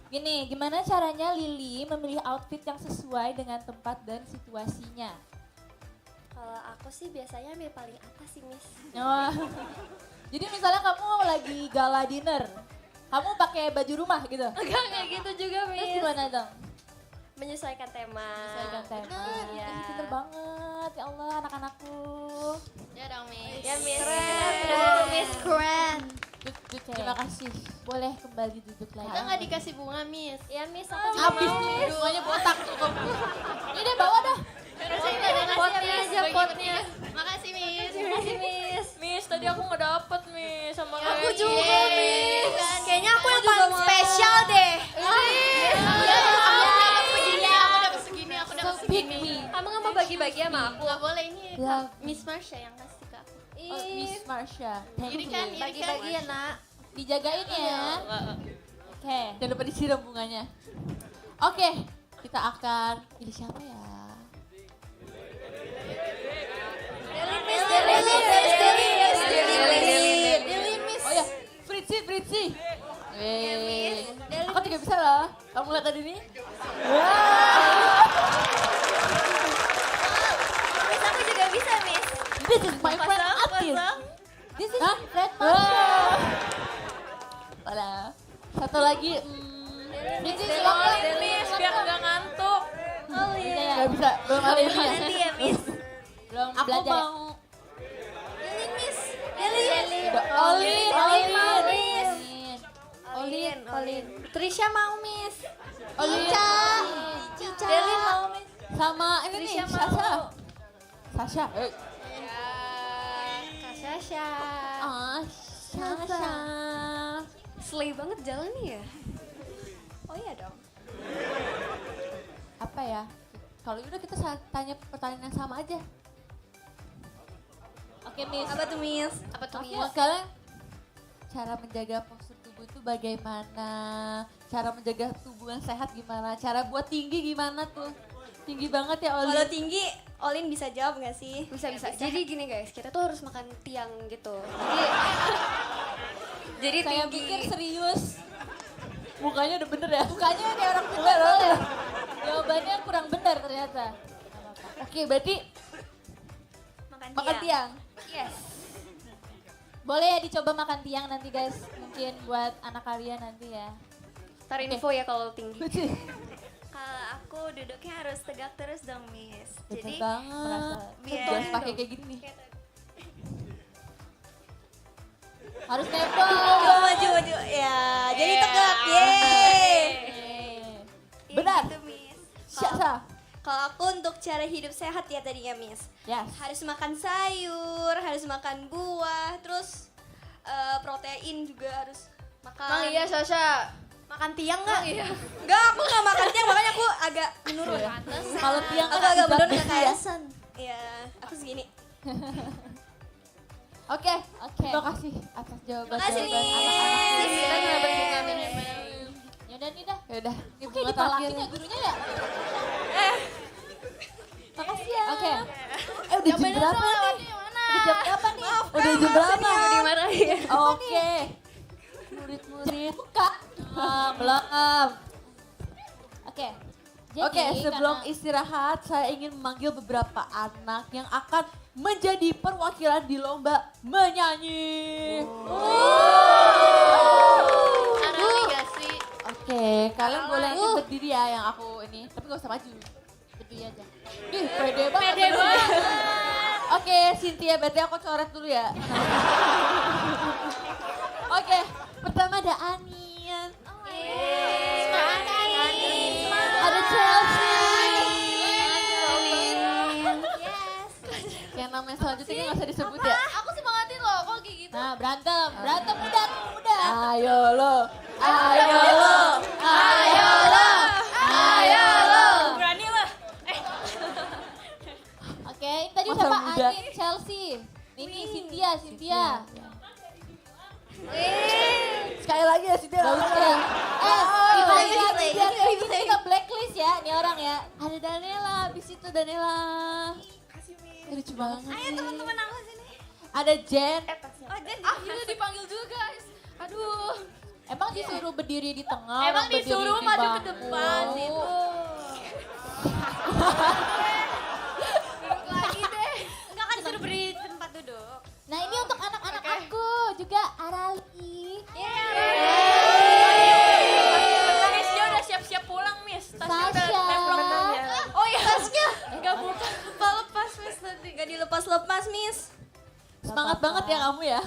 Gini, gimana caranya Lily memilih outfit yang sesuai dengan tempat dan situasinya? Kalau aku sih biasanya ambil paling atas sih Miss. Oh. Jadi misalnya kamu lagi gala dinner, kamu pakai baju rumah gitu. Enggak kayak gitu juga Terus Miss. gimana dong? Menyesuaikan tema. Menyesuaikan tema. Iya. Ih, pinter banget, ya Allah anak-anakku. Ya dong, Miss. Ya Miss. Keren. Miss keren. Terima kasih. Boleh kembali duduk lagi. Kita nggak dikasih bunga, Miss. Ya Miss, aku juga Habis mau. nih, bunganya botak cukup. Ini deh bawa dah. Potnya aja potnya. Makasih, Miss. Makasih Miss. Miss, tadi aku nggak dapet, Miss, sama Aku kayak juga gini. Miss. Kayaknya aku yang paling spesial deh. Aku dapat segini. Kamu nggak mau bagi-bagi sama aku? Nggak boleh ini. Love. Miss Marsha yang kasih ke aku. Oh, Miss Marsha. Thank Iri you. kan, iri kan. Bagi-bagi ya nak. Dijagain ya. Oke. Jangan lupa disiram bunganya. Oke, kita akan pilih siapa ya? Wih. Aku juga bisa loh. Kamu lihat tadi nih? Miss aku juga bisa, Miss. This is my friend Atil. This is my friend Masya. Voilà. Satu lagi. This is Miss, biar nggak ngantuk. Gak bisa. Belum ada ini ya. Nanti ya, Miss. Belum Aku belajar ya? mau. Lilin, Miss. Lilin. Olin. Olin. Trisha mau, Miss. Olin. Cica. Lilin mau, Miss. Sama ini nih, Sasha. Sasha. Kak Sasha. Ah, Sasha. Slay banget jalannya ya. Oh iya dong. Apa ya? Kalau udah kita tanya pertanyaan yang sama aja. Oke, Miss. Apa tuh, Miss? Apa tuh, Oke, Miss? kalian cara menjaga postur tubuh itu bagaimana? Cara menjaga tubuh yang sehat gimana? Cara buat tinggi gimana tuh? Tinggi banget ya Oli. Kalau tinggi, Olin bisa jawab gak sih? Bisa. Jadi gini guys, kita tuh harus makan tiang gitu. Jadi Saya tinggi. pikir serius. Mukanya udah bener ya? Mukanya kayak orang bener ya. Jawabannya kurang benar ternyata. Oke, berarti Makan tiang. Yes. Boleh ya dicoba makan tiang nanti guys. Mungkin buat anak kalian nanti ya. Ntar info ya kalau tinggi. Kalau aku duduknya harus tegak terus dong, Miss. Bener Jadi banget. biar- Harus pakai kayak gini nih. Harus nempel. maju. Ya, jadi tegak. Yeay. Benar. Gitu, Miss. Sasha. Kalau aku untuk cara hidup sehat ya tadinya, Miss. Yes. Harus makan sayur, harus makan buah, terus protein juga harus makan. Emang iya Sasha? Makan tiang nggak? Iya. Nggak, aku nggak makan tiang, makanya aku agak menurun. Kalau tiang Aku kan agak akibat menurun kayak. kebiasaan. Iya, aku segini. Oke, Oke. terima kasih atas jawaban. Makasih, jawaban Miss. anak-anak. Kita nggak berbunga Yaudah nih dah. Yaudah, ini Oke, bunga dipalakin terakhir. ya gurunya ya. Makasih ya. Oke. Udah jam berapa nih? Udah jam berapa nih? Udah jam berapa? Dimarahin. Oke. Murid-murid. Buka. Belum. Oke. Jadi, Oke, sebelum karena- istirahat, saya ingin memanggil beberapa anak yang akan menjadi perwakilan di lomba menyanyi. Anak gak sih? Oke, kalian boleh ini berdiri ya yang aku ini, tapi gak usah maju. berdiri aja. Ih, pede banget. Oke, Cynthia, berarti aku coret dulu ya. Oke, pertama ada Anian. Ada Chelsea. Yang namanya selanjutnya nggak usah disebut ya. Aku semangatin loh, kok kayak gitu. Nah, berantem muda, muda. Ayo lo, ayo lo, ayo lo, ayo lo. Berani lah. Oke, ini tadi Masa siapa? muda. Anin, Chelsea. Ini Cynthia. Sekali lagi ya Cynthia. Gak usah ya. lagi. Ini kita blacklist ya, ini orang ya. Ada Daniela, habis itu Daniela. Lucu banget. Ayo teman-teman aku sini. Ada Jen. Oh, Jen. Akhirnya dipanggil juga guys. Aduh. Emang disuruh berdiri di tengah, Emang orang berdiri disuruh di maju ke bangku. depan itu. Duduk lagi deh. Enggak kan disuruh berdiri di tempat duduk. Nah, ini untuk anak-anak aku juga Arali. Miss, dia udah siap-siap pulang, Miss. Tasnya udah Sasha. templok ya. Oh iya, tasnya. Enggak buka. Lupa lepas, Miss. Nanti nggak dilepas-lepas, Miss. Semangat banget ya kamu ya.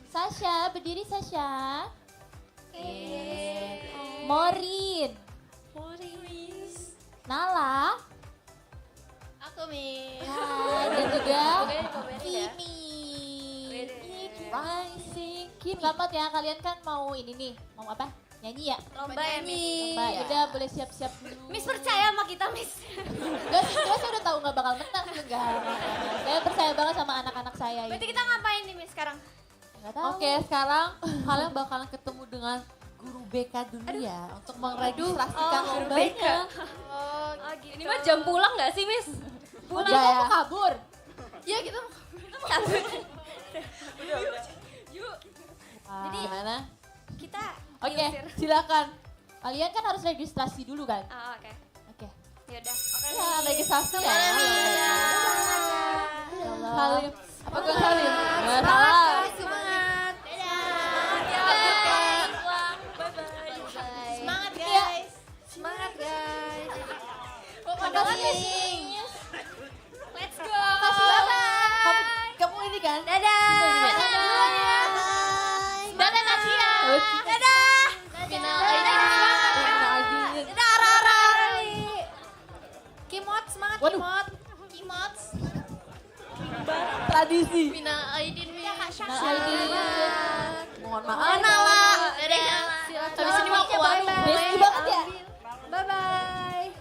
Sasha, berdiri Sasha. Morin. Nala. Aku, Miss. Hai, dan juga ya. Kimi. Rising. Kimi. Selamat ya, kalian kan mau ini nih, mau apa? Nyanyi ya? Lomba ya, Miss. Mbak, udah boleh siap-siap dulu. Miss percaya sama kita, Miss. Gak sih, saya udah tahu nggak bakal menang sih, enggak. Saya percaya banget sama anak-anak saya ini. Berarti kita ngapain nih, Miss, sekarang? Nggak tahu. Oke, sekarang kalian bakalan ketemu dengan guru BK dulu ya untuk meregistrasikan lombanya. Oh, gitu. Ini mah jam pulang nggak sih, Miss? Pulang Udah kok ya. mau kabur. Ya kita Jadi Gimana? kita Oke, silakan. Kalian kan harus registrasi dulu kan? Ah, oke. Oke. Yaudah. Ya, registrasi ya. Salim. Apa gue salim? Nggak salah. Semangat. Semangat ya. Semangat guys. Makasih. Let's go. Makasih banget. Kamu ini kan? Dadah. Dadah Nacia. Dadah. Final Aidin. Dadah Rara. Kimot, semangat Waduh. Kimot. Kimot. Tradisi. Mina Aidin. Final Aidin. Mohon maaf. Nala. Habis ini mau ke warung. Besti banget ya. Bye bye.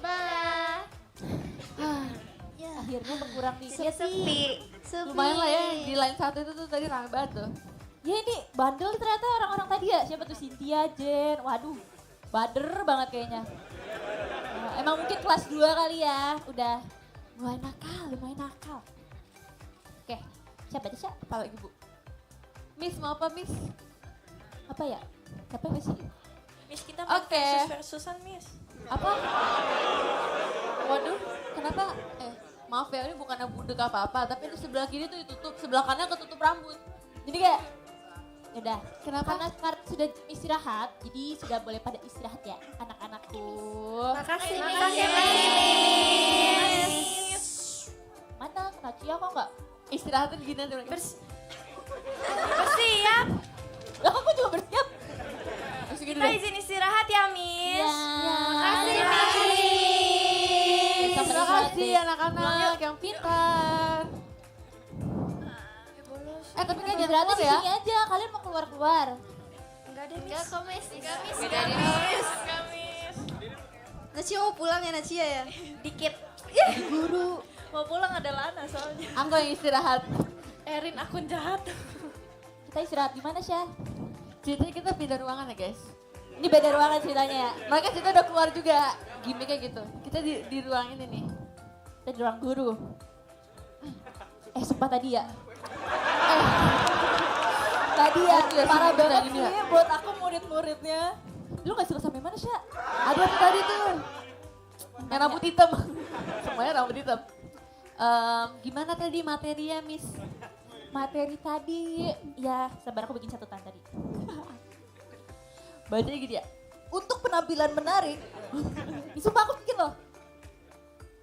Akhirnya berkurang nih. Sepi. Lumayan lah ya, di line 1 itu tuh tadi rame banget tuh. Ya ini bandel ternyata orang-orang tadi ya, siapa tuh Cynthia, Jen, waduh bader banget kayaknya. Emang mungkin kelas 2 kali ya, udah mulai nakal. Oke, siapa tuh siapa? Apa lagi Bu? Miss mau apa Miss? Apa ya? Apa Miss sih? Miss kita Oke. versusan Miss. Apa? Waduh, kenapa? Maaf ya, ini bukannya budek apa-apa, tapi ini sebelah kiri tuh ditutup, sebelah kanan ketutup rambut. Jadi kayak, yaudah. Kenapa? Karena sekarang sudah istirahat, jadi sudah boleh pada istirahat ya, anak-anakku. Makasih. Mana? Nacia kok nggak istirahatin gini aja mereka? Bersiap. Lah kok gue juga bersiap? Masih gini Kita deh. izin istirahat ya Miss. Makasih, Terima kasih anak-anak yang pintar. Tapi kan istirahatnya di sini aja, kalian mau keluar-keluar. Enggak deh Miss. Enggak kok, Miss. Enggak Miss. Nacia mau pulang ya Nacia ya? Dikit. Guru, Mau pulang ada Lana soalnya. aku yang istirahat. Erin akun jahat. Kita istirahat di mana, Syah? Ceritanya kita pindah ruangan ya, guys. Ini beda ruangan ceritanya ya. Mereka cerita udah keluar juga. Gimiknya gitu. Kita di ruang ini nih. Kita di ruang guru. Sumpah tadi ya. Tadi ya, parah banget sih buat aku murid-muridnya. Lu gak suka sampai mana, Syah? Ada tuh tadi tuh. Yang rambut hitam. Semuanya rambut hitam. Gimana tadi materinya, Miss? Materi tadi, ya sabar aku bikin catatan tadi. Bacanya gini ya, untuk penampilan menarik, sumpah aku bikin loh.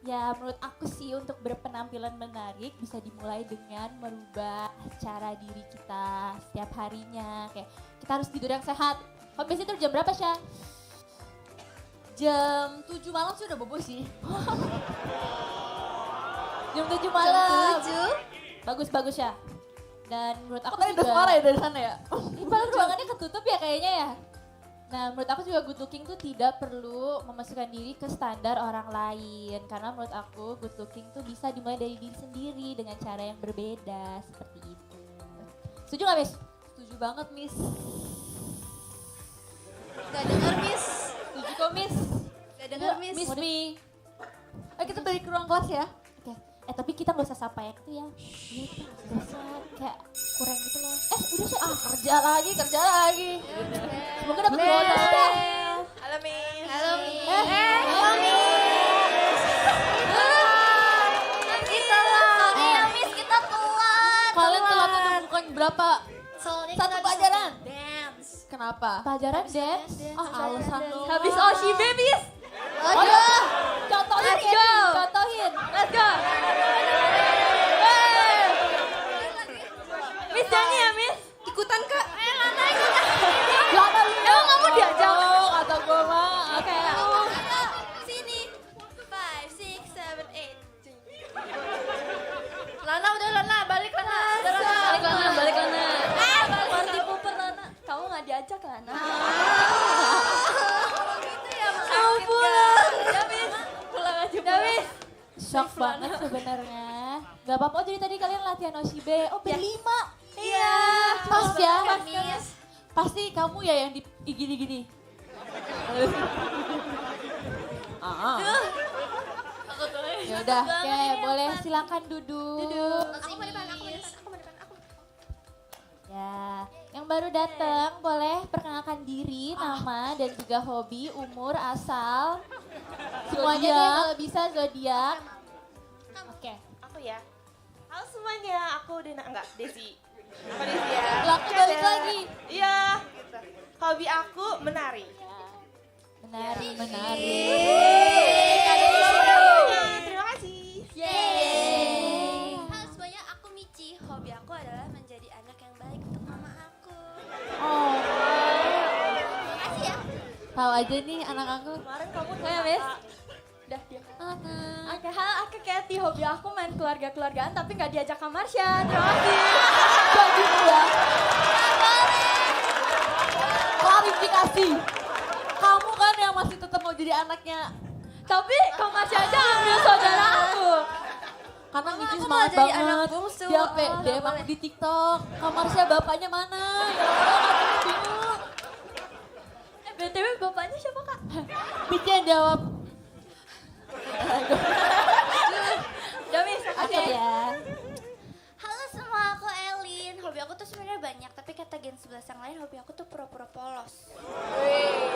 Ya menurut aku sih untuk berpenampilan menarik bisa dimulai dengan merubah cara diri kita setiap harinya. Kayak kita harus tidur yang sehat. Kamu biasanya tidur jam berapa, Syah? Jam 7 malam sih udah bobo sih. Jam 7 malam. Bagus-bagus ya. Dan menurut aku Tadi juga... udah suara ya dari sana ya? Padahal ruangannya ketutup ya kayaknya ya. Nah menurut aku juga good looking tuh tidak perlu memasukkan diri ke standar orang lain. Karena menurut aku good looking tuh bisa dimulai dari diri sendiri dengan cara yang berbeda seperti itu. Setuju gak Miss? Setuju banget, Miss. Gak denger Miss. Setuju kok Miss? Gak denger Miss. Miss Mi. Ayo kita balik ke ruang kelas ya. Oke. Tapi kita gak usah sapa yang itu ya. Iya kita gak usah kayak kurang gitu loh. Udah sih. Kerja lagi. Semoga dapet bonus deh. Halo Miss. Halo Miss. Halo Kita telat. Iya Miss, kita telat. Kalian telat untuk bukan berapa? Soalnya Satu kita pelajaran. dance. Kenapa? Pelajaran dance. Alasan lu. Habis Oshibe Miss. Aduh. Contohin Let's Kenny, go. contohin. Let's go. Miss nyanyi ya Miss. Ikutan Kak. Lana ikutan. Lana lu. Emang kamu diajak? Kata gue mah. Oke. Sini. 5, 6, 7, 8. Lana udah Lana balik Lana. Udah Lana. Balik Lana. Party pooper Lana. Kamu nggak diajak Lana. Gitu ya Mas. Kamu pulang. Ya Miss. Pulang aja. Ya Miss. Shock banget sebenarnya. Gak apa-apa, jadi tadi kalian latihan Oshibe. Oh berlima. Iya. Pas ya. Miss. Pasti kamu ya yang di gini-gini. Ya udah, oke, boleh silakan duduk. Aku mau depan, aku mau depan, aku mau depan, aku mau depan. Ya, Yang baru datang boleh perkenalkan diri, nama dan juga hobi, umur, asal. Semuanya deh kalau bisa zodiak. Oke. Aku ya. Halo semuanya, aku Dena enggak Desi. Aku Desi ya. Lah, aku balik lagi. Iya. Gitu. Hobi aku menari. Menari. Terima kasih. Halo semuanya, aku Mici. Hobi aku adalah menjadi anak yang baik untuk mama aku. Oh. Makasih ya. Tahu aja nih anak aku. Kemarin kamu Kayak Wes. Anak. Oke, halo aku Kathy. Hobi aku main keluarga-keluargaan tapi nggak diajak ke Marsha. Terima kasih. Bagi dua. Klarifikasi. Kamu kan yang masih tetap mau jadi anaknya. Tapi Kak Marsha aja ambil saudara aku. Karena Mici aku semangat mau jadi banget. anak bungsu. Dia sampai Oh, DM aku boleh. di TikTok. Kamarnya bapaknya mana? Ya Allah, aku bingung. BTW bapaknya siapa Kak? Mici yang jawab. Damis, Oke ya. Halo semua, aku Elin. Hobi aku tuh sebenarnya banyak, tapi kata Gen 11 yang lain hobi aku tuh pura-pura polos.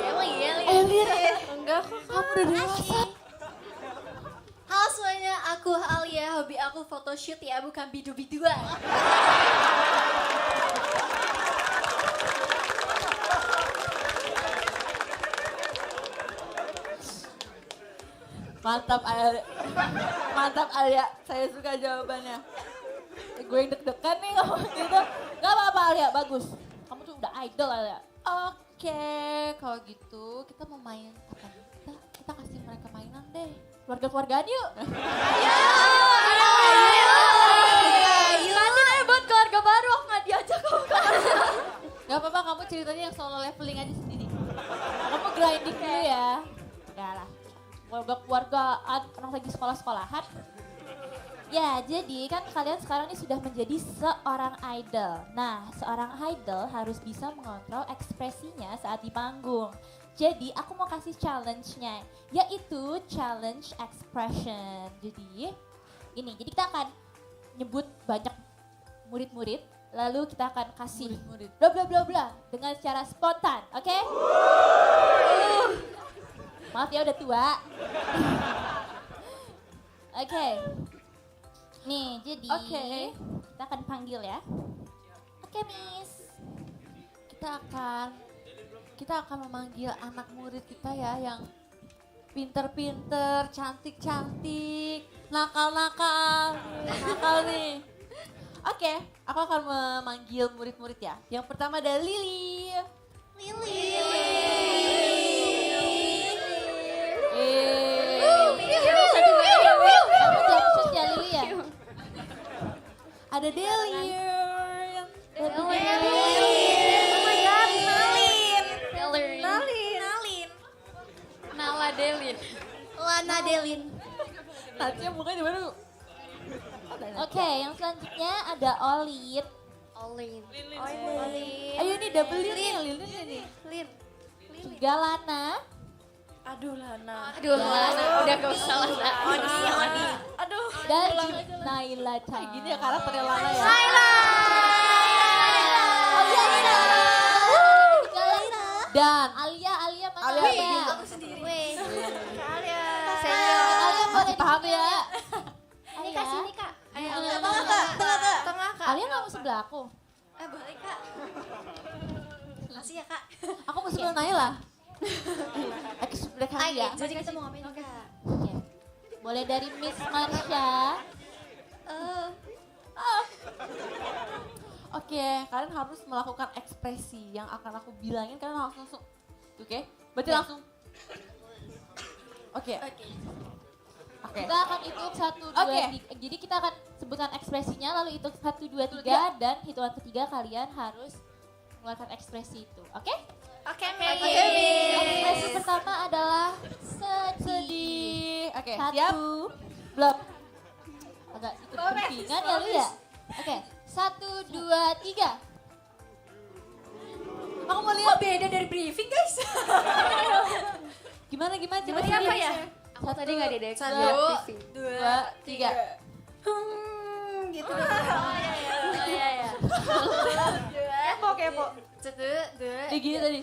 Emang iya, Elin. Enggak kok, kamu udah dewasa. Halo semuanya, aku Alia. Hobi aku photoshoot ya, bukan bidu-biduan. Mantap Alia. Mantap Alia, saya suka jawabannya. Gue yang deg-degan nih ngomong gitu. Gak apa-apa Alia, bagus. Kamu tuh udah idol Alia. Oke, kalau gitu kita mau main apa nih? Kita kasih mereka mainan deh. Keluarga-keluargaan yuk. Nanti nih buat keluarga baru aku nggak diajak kok. Gak apa-apa, kamu ceritanya yang solo leveling aja sendiri. Kamu grinding dulu ya. Udah lah. Keluarga-keluargaan, anak lagi sekolah-sekolahan. Ya, jadi kan kalian sekarang ini sudah menjadi seorang idol. Nah, seorang idol harus bisa mengontrol ekspresinya saat di panggung. Jadi, aku mau kasih challenge-nya, yaitu challenge expression. Jadi, jadi kita akan nyebut banyak murid-murid, lalu kita akan kasih bla bla bla bla dengan secara spontan, oke? Maaf ya udah tua. Oke. Nih, jadi kita akan panggil ya. Oke, Miss. Kita akan memanggil anak murid kita ya yang pinter-pinter, cantik-cantik, nakal-nakal nih. Oke, aku akan memanggil murid-murid ya. Yang pertama ada Lily. Kamu jump ya Lily ya? Ada Delir. Nala Delin. Lana Delin. Nanti mukanya di mana? Oke, yang selanjutnya ada Olin. Olin. Ayo ini double Lily ini. Lin. Juga Lana. Aduh Lana. Udah gak usah Lana. Oni. Aduh. Dan Naila Chan. Gini ya karakternya Lana ya. Dan Alia mana Alia Alia? begini. Aku sendiri. Weh. Alia boleh Paham ya? Ini kak sini kak. Ayo, Tengah Kak. Alia nggak mau sebelah aku. boleh kak. Makasih ya kak. Aku mau sebelah Naila. Ekspresi ya. Jadi kita mau ngapain kak? Oke. Boleh dari Miss Marsha. Oke, kalian harus melakukan ekspresi yang akan aku bilangin. Kalian harus langsung, oke? Berarti langsung. Oke. Kita akan hitung 1, 2, Oke. 3. Jadi kita akan sebutkan ekspresinya, lalu hitung 1, 2, 3. Dan hitungan ketiga kalian harus mengeluarkan ekspresi itu. Oke? Oke, Ekspresi pertama adalah sedih. Oke, Satu. siap? Belum. Agak ikut kepingan ya lu ya? Oke. 1, 2, 3. Aku mau lihat. Beda dari briefing guys. Gimana? Coba siapa ya? Aku tadi nggak ada Satu, briefing. 2, 3. Gitu. Oh iya. Oke. kepo. Kayak gini tadi.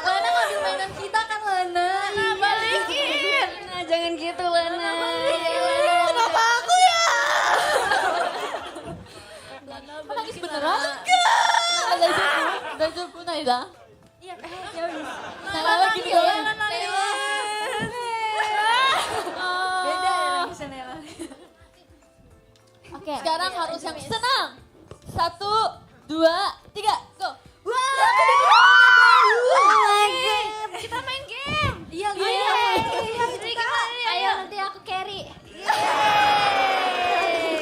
Lana ngambil mainan kita kan Lana. Balikin. Nah, jangan gitu Lana. Kenapa aku ya? Nangis beneran? Enggak. Udah cukup Naila. Iya, ya wis. Naila gini ya. Beda ya nangisnya Nela. Oke, sekarang harus yang senang. 1, 2, 3, go. Kita main game. Iya, Ayo nanti aku carry.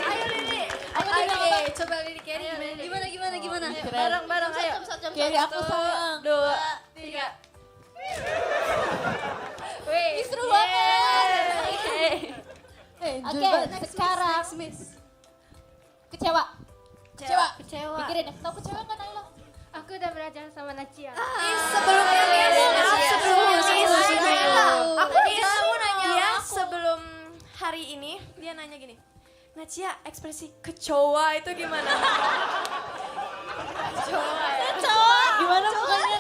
Ayo Lili. Oke, coba Lili carry. Gimana? Bareng-bareng ayo. Carry aku sayang. 2, 3. Wih, Seru banget. Oke, sekarang kecewa. Kecewa. Pikirin ya, tau kecewa nggak Naila? Aku udah belajar sama Nacia. Sebelumnya aku nanya dia sebelum hari ini dia nanya gini, Nacia ekspresi kecoa itu gimana? Gimana mukanya?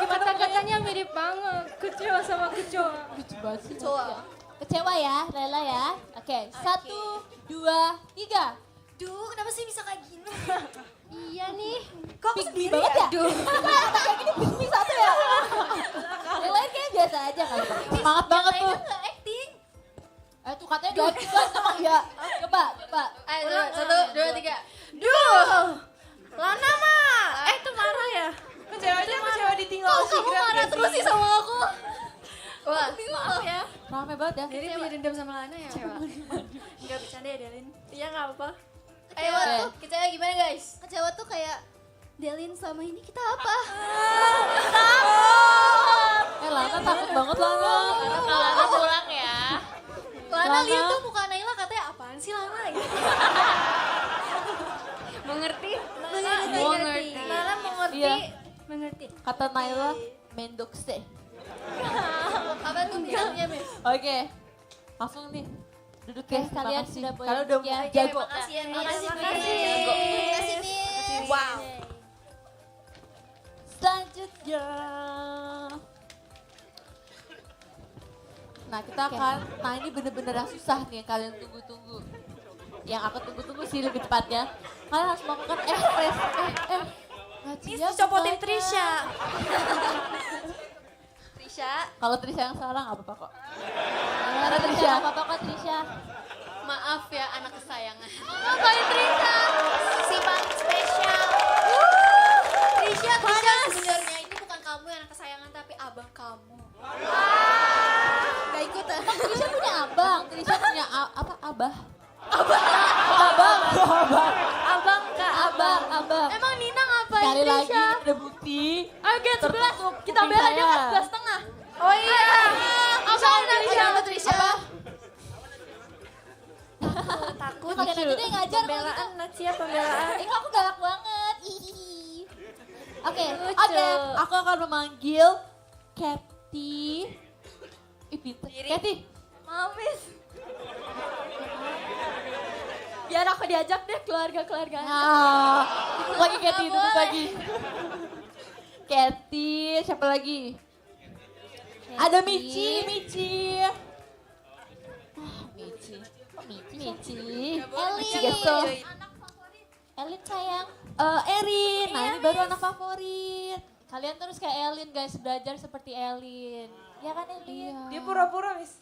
Kata-katanya mirip banget. Kecewa sama kecoa. Lucu banget sih. Kecewa ya, Naila ya. Oke, 1, 2, 3. Duh, kenapa sih bisa kayak gini? Iya nih. Kok aku Pick me sendiri banget ya? ya? Kayak gini pick me satu ya? Yang lain kayak biasa aja kali. Semangat banget tuh. Nggak acting. Tuh katanya gak jelas emang ya. Coba. Ayo, 1, 2, 3. Duh, Lana mah. Itu marah ya? Kecewa ditinggal. Kok kamu marah terus sih sama aku? Wah, maaf ya. Rame banget ya. Jadi punya dendam sama Lana ya? Enggak bercanda ya, Delin? Iya, enggak apa. Ayo, Oke. tuh kecewa gimana guys? Kecewa tuh kayak Delin selama ini kita apa? Lana takut banget Lana. Lana pulang ya. Lana Lana. lihat tuh muka Naila katanya apaan sih Lana gitu. Mengerti? Mengerti. Lana mengerti. Iya. Mengerti. Kata Naila, mendokse. Apa tuh bilangnya, Miss? Oke, langsung nih. Duduk ya, kalian makasih. sudah boleh Kalian udah duduk ya. jago. Makasih ya, Miss. Makasih, Makasih, Miss. Wow. Selanjutnya. Nah kita akan, nah ini bener-bener yang susah nih yang kalian tunggu-tunggu. Yang aku tunggu-tunggu sih lebih tepatnya. Kalian harus melakukan ekspresi. Miss copotin Trisha. Trisha, Kalau Trisha yang salah nggak apa-apa kok. Ada Trisha, apa-apa kok Trisha. maaf ya anak kesayangan. Ngapain Trisha? Si paling spesial. Trisha sebenarnya ini bukan kamu yang anak kesayangan tapi abang kamu. Gak ikutan. Trisha punya abang, Trisha punya apa abah? Abang. Emang Nina ngapain Sekali lagi Trisha? ada bukti. Ayo Gen 11, kita bela dia kan 11,5. Oh iya. Apa Trisha? Takut. Kalian aja deh ngajar kalau gitu. Pembelaan Nacia, pembelaan. Kok aku galak banget. Hihihi. Oke, Oke, aku akan memanggil Kathy. Pinter. Kathy. Mamis. biar aku diajak deh keluarga-keluarga. Nah, duduk lagi Kathy, duduk lagi. Kathy, siapa lagi? Ada Michi. Michi. Elin sayang. Erin, nah ini baru anak favorit. Kalian terus kayak Elin guys, belajar seperti Elin. Ya kan Elin? Dia pura-pura, Miss.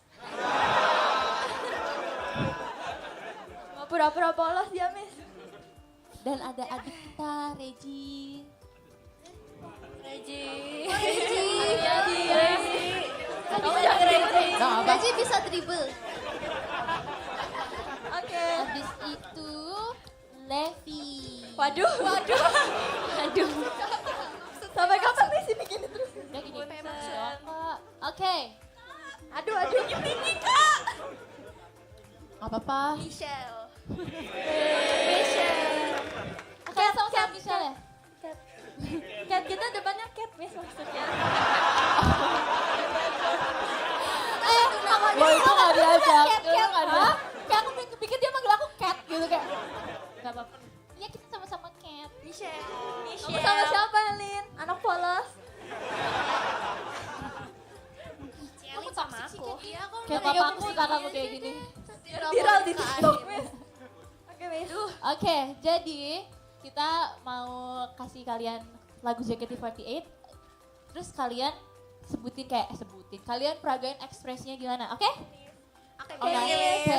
Mau pura-pura polos dia, Miss. Dan ada adik kita, Regi. Gaji bisa dribble. Oke. Habis itu Levi. Waduh. Sampai kapan Messi bikin terus? Udah gini. Kak. Oke. Aduh, tinggi Kak. Gak apa-apa. Michelle. Oke, sama-sama Michelle ya. Cat kita depannya Cat Miss maksudnya. Wah itu gak diajak. Kayak aku pikir dia manggil aku Cat. gitu kayak. Gak apa-apa. Ya kita sama-sama cat. Kamu sama siapa, Lin? Anak polos. Kamu sama aku. Iya, aku Kayak papaku suka kamu kayak gini. Viral di TikTok, Miss. Oke, Miss. Oke, jadi kita mau kasih kalian lagu JKT48. Terus kalian sebutin. Kalian peragain ekspresinya gimana, oke? Oke, Oke.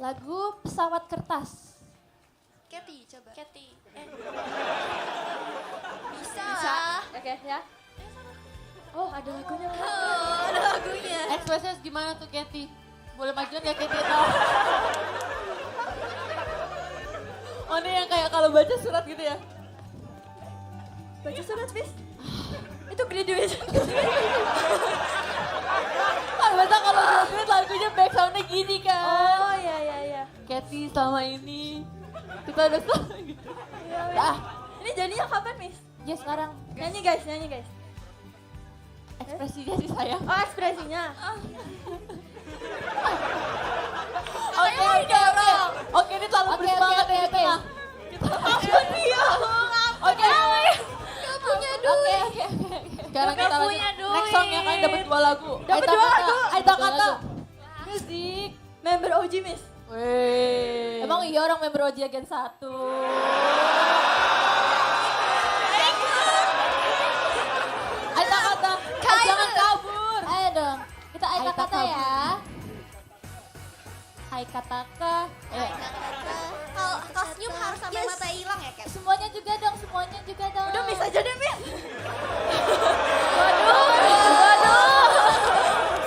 Lagu Pesawat Kertas. Cathy, coba. Cathy. Bisa. Oke, ya. Oh, ada lagunya. Ada lagunya. Ekspresinya gimana tuh Cathy? Boleh majuan gak Cathy tau? Oh ini yang kayak kalau baca surat gitu ya? Baca surat, Miss. Itu graduation. Kan biasa kalau graduate lagunya back soundnya gini kan? Oh, iya. Cathy selama ini kita udah selama gitu. Dah. Ini jadinya kapan, Miss? Ya sekarang Nyanyi, guys. Ekspresinya sih sayang. Oh, ekspresinya. Oke ini terlalu bersemangat ya oke. tengah. Oke. Oke. Sekarang kita lanjut. Next song ya kalian dapat 2 lagu. Dapat 2 lagu. Aida kata. Musik. Member OG, Miss. Wih. Emang iya orang member OJ Gen 1. Aida kata. Jangan kabur. Ayo dong, kita Hai Hai kata kata ya. Hai kata ke. Kalau senyum harus sampai mata hilang ya, Cat? Semuanya juga dong. Udah, Miss aja deh, Miss.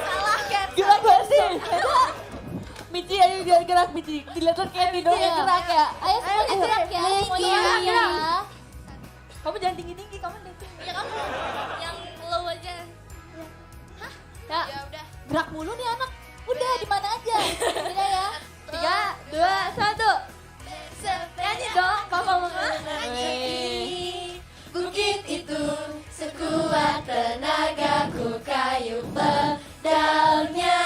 Salah, Cat. Gimana sih? Mici ayo gerak Mici. Dilihat tuh kayak dong yang gerak ya. Ayo semuanya gerak ya. Semuanya gerak ya. Kamu jangan tinggi-tinggi, kamu tinggi. Ya kamu yang low aja. Ya, Ya udah. gerak mulu nih anak. Udah di mana aja. Udah ya. 3, 2, 1. Nyanyi dong, Papa Mama. Bukit itu sekuat tenagaku, kayu pedalnya.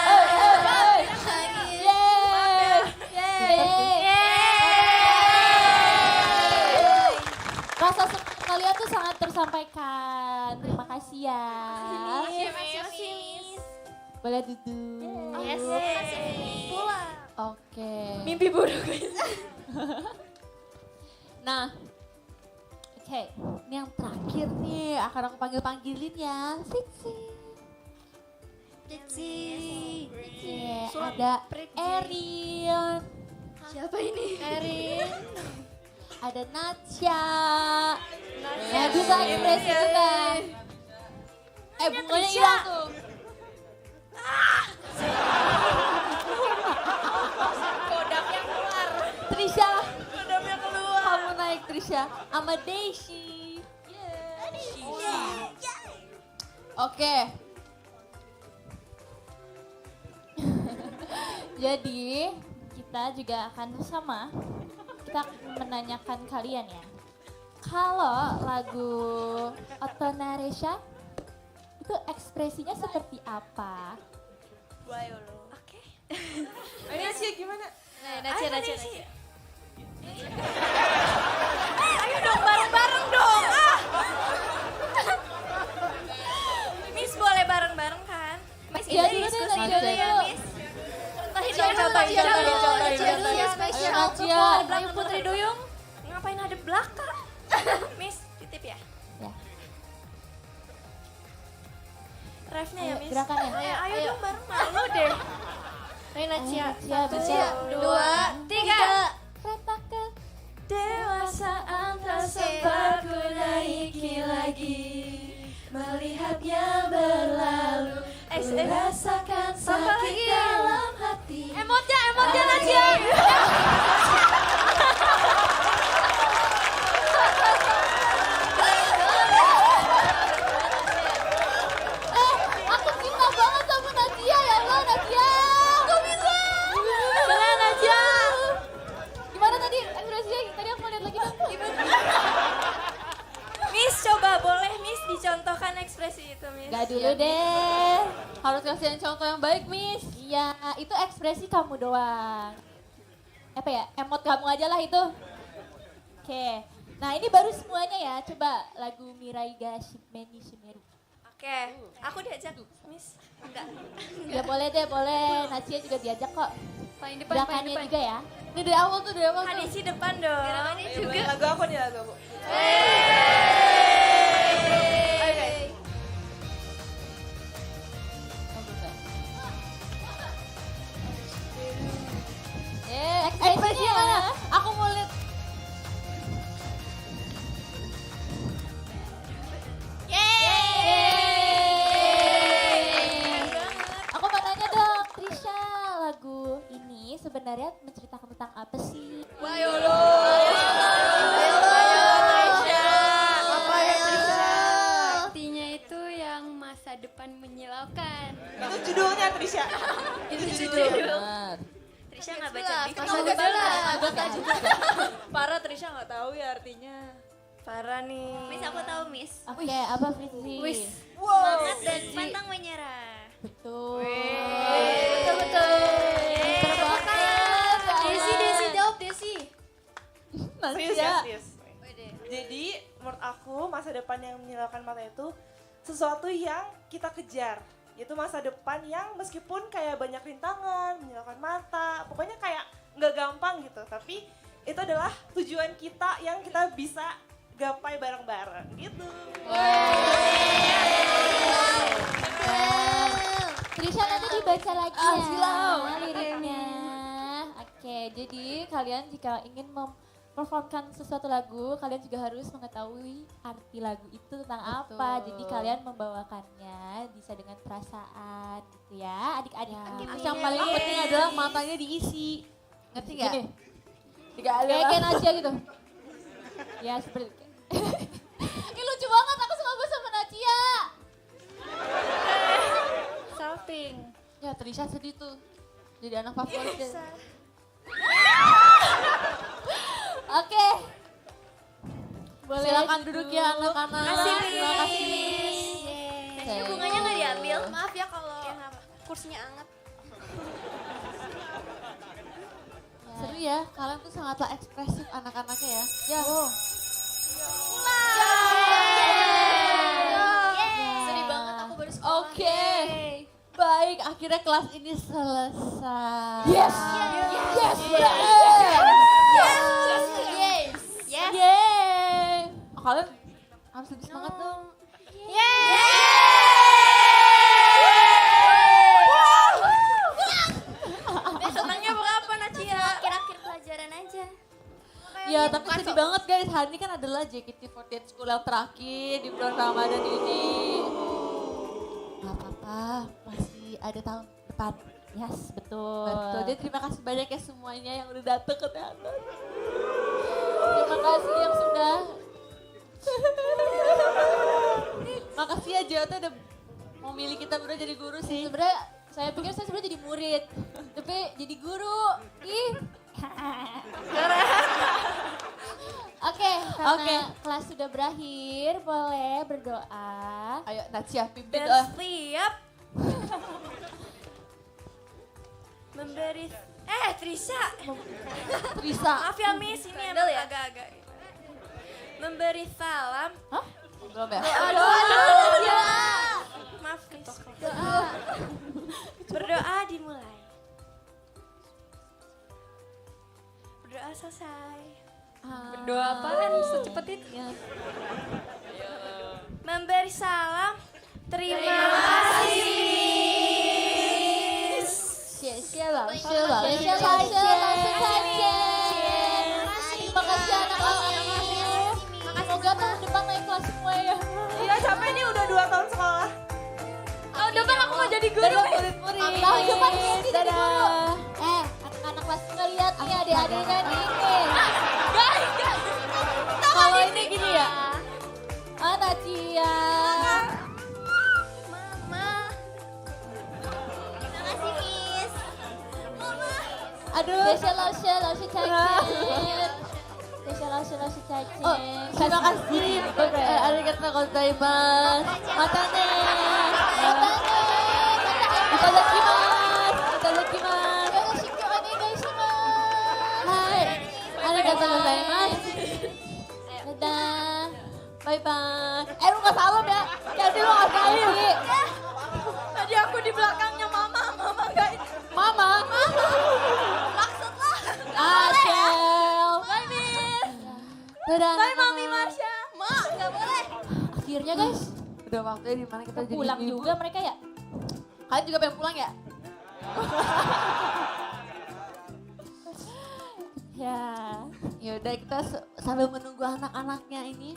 Rasa senang kalian tuh sangat tersampaikan. Terima kasih ya. Boleh duduk. Yes. Pulang. Oke. Mimpi buruk, Miss. Nah. Oke, ini yang terakhir nih akan aku panggilin ya. Fiksi. Ada Erin. Siapa ini? Erin. Ada Natsya. Ya bisa ekspresi juga. Bunganya hilang tuh. Kodamnya keluar. Trisha. Kodamnya keluar. Kamu naik Trisha. Sama Daisy. Oke. Jadi kita juga akan sama. Kita menanyakan kalian ya. Kalau lagu Otonaresha itu ekspresinya seperti apa? Oke. Ini Nacia gimana? Nacia. Ayo dong, bareng-bareng dong. Miss boleh bareng-bareng kan? Miss Iya kita dulu deh, diskusi Nacia dulu ya, dulu. Miss. Contohin. Ya spesial. Nacia. Ayo Putri Duyung. Ngapain ada belakang? Miss, titip ya? Ya. Refnya ya, Ayo, Miss. gerakannya. Ayo dong bareng, malu deh. Ayo Nacia. Nacia, bisa. 2, 3. Retakan. Dewasaan tak sempat ku naiki lagi, melihatnya berlalu, rasakan sakit dalam hati. Emotnya Nacia. Aku cinta banget sama Nadia ya Allah Nadia. Kok bisa? Boleh Nadia. Gimana tadi ekspresinya? Tadi aku mau lihat lagi dong. Miss coba boleh Miss dicontohkan ekspresi itu Miss. Gak dulu deh. Harus kasih contoh yang baik, Miss. Iya, itu ekspresi kamu doang. apa ya, emot kamu aja lah itu. Oke, nah ini baru semuanya ya, coba lagu Miraiga Shimeni Shimeru. Oke, aku diajak, Miss. Enggak. Ya boleh deh, boleh. Nacia juga diajak kok. Paling depan, paling Gerakannya depan. juga ya. Ini dari awal tuh, dari awal tuh. Hadisi depan dong. Gerakannya juga. Lagu aku nih, lagu aku. Oke. Ekspresinya mana? Aku mau lihat. Aku mau nanya dong, Trisha, lagu ini sebenarnya menceritakan tentang apa sih? Apa ya Trisha? Artinya itu yang masa depan menyilaukan. Itu judulnya Trisha. Itu judul. Trisha nggak baca buku. Masa depan Parah Trisha nggak tahu ya artinya. Parah nih. Miss aku tahu Miss. Oke, apa Fritzi? Wis. Semangat dan pantang menyerah. Betul. Betul. Pinter banget. Desi jawab Desi. Serius ya, serius. Jadi menurut aku masa depan yang menyilaukan mata itu sesuatu yang kita kejar. Itu masa depan yang meskipun kayak banyak rintangan, menyilaukan mata, pokoknya kayak nggak gampang gitu. Tapi itu adalah tujuan kita yang kita bisa gapai bareng-bareng gitu. Trisha nanti dibaca lagi ya silau. liriknya. Oke, jadi kalian jika ingin memperformkan sesuatu lagu, kalian juga harus mengetahui arti lagu itu tentang apa. Jadi kalian membawakannya bisa dengan perasaan gitu ya, adik-adik. Yang paling penting adalah matanya diisi. Ngerti gak? Gini. Gak ada. Kayak Nacia gitu. Ya seperti ini lucu banget, aku suka banget sama Nacia. Salting. Ya Trisha sedih tuh. Jadi anak favorit. Oke. Boleh Silakan duduk ya anak-anak. Terima kasih. Ini bunganya nggak diambil. Maaf ya kalau kursinya anget. Seru ya, kalian tuh sangatlah ekspresif anak-anaknya ya. Ya. Sedih banget aku baru sekolah. Oke. Baik, akhirnya kelas ini selesai. Yes. Yes. Yes. Yeay. Kalian harus lebih semangat dong. Senangnya berapa Nacia? Akhir-akhir pelajaran aja. Ya, tapi sedih banget guys. Hari ini kan adalah JKT48 School yang terakhir di bulan Ramadan ini. Gak apa-apa, masih ada tahun depan. Yes, betul. Betul. Jadi terima kasih banyak ya semuanya yang udah datang ke teater. Terima kasih yang sudah. Makasih ya Jota udah mau milih kita berdua jadi guru sih. Sebenarnya saya pikir saya sebenarnya jadi murid, tapi jadi guru. Ih. Oke, karena kelas sudah berakhir, boleh berdoa. Ayo Nacia pimpin Dan doa. siap. Memberi Trisha. Trisha. Maaf ya Miss, ini emang agak-agak. Memberi salam. Belum ya? Maaf Miss. Berdoa dimulai. Berdoa selesai. Berdoa apaan secepat itu? Memberi salam. Terima kasih Miss. 谢谢老师，老师，谢谢老师，老师再见。Terima kasih anak-anak. Semoga tahun depan naik kelas semua ya. Iya capek nih udah 2 tahun sekolah. Tahun depan aku mau jadi guru. Tahun depan Kiki jadi guru. Anak-anak kelas nggak lihat nih adik-adiknya nih. Kalau ini gini ya. Nacia. Terima kasih Miss. Aduh. 谢谢老师，老师再见。谢谢老师，老师再见。Terima kasih. Arigatou gozaimasu. Matane. Itadakimasu. Itadakimasu. よろしくお願いします。Bye-bye. Lu gak salam ya? Kasih lu gak salim. Tadi aku di belakangnya mama gak Mama. maksud lah. Acel. Bye Miss. Dadah. Bye Mami Marsha. Ma, gak boleh. Akhirnya guys, Udah waktunya dimana kita jadi pulang ibu-ibu. juga mereka ya. Kalian juga pengen pulang ya? Ya. Yaudah kita sambil menunggu anak-anaknya ini.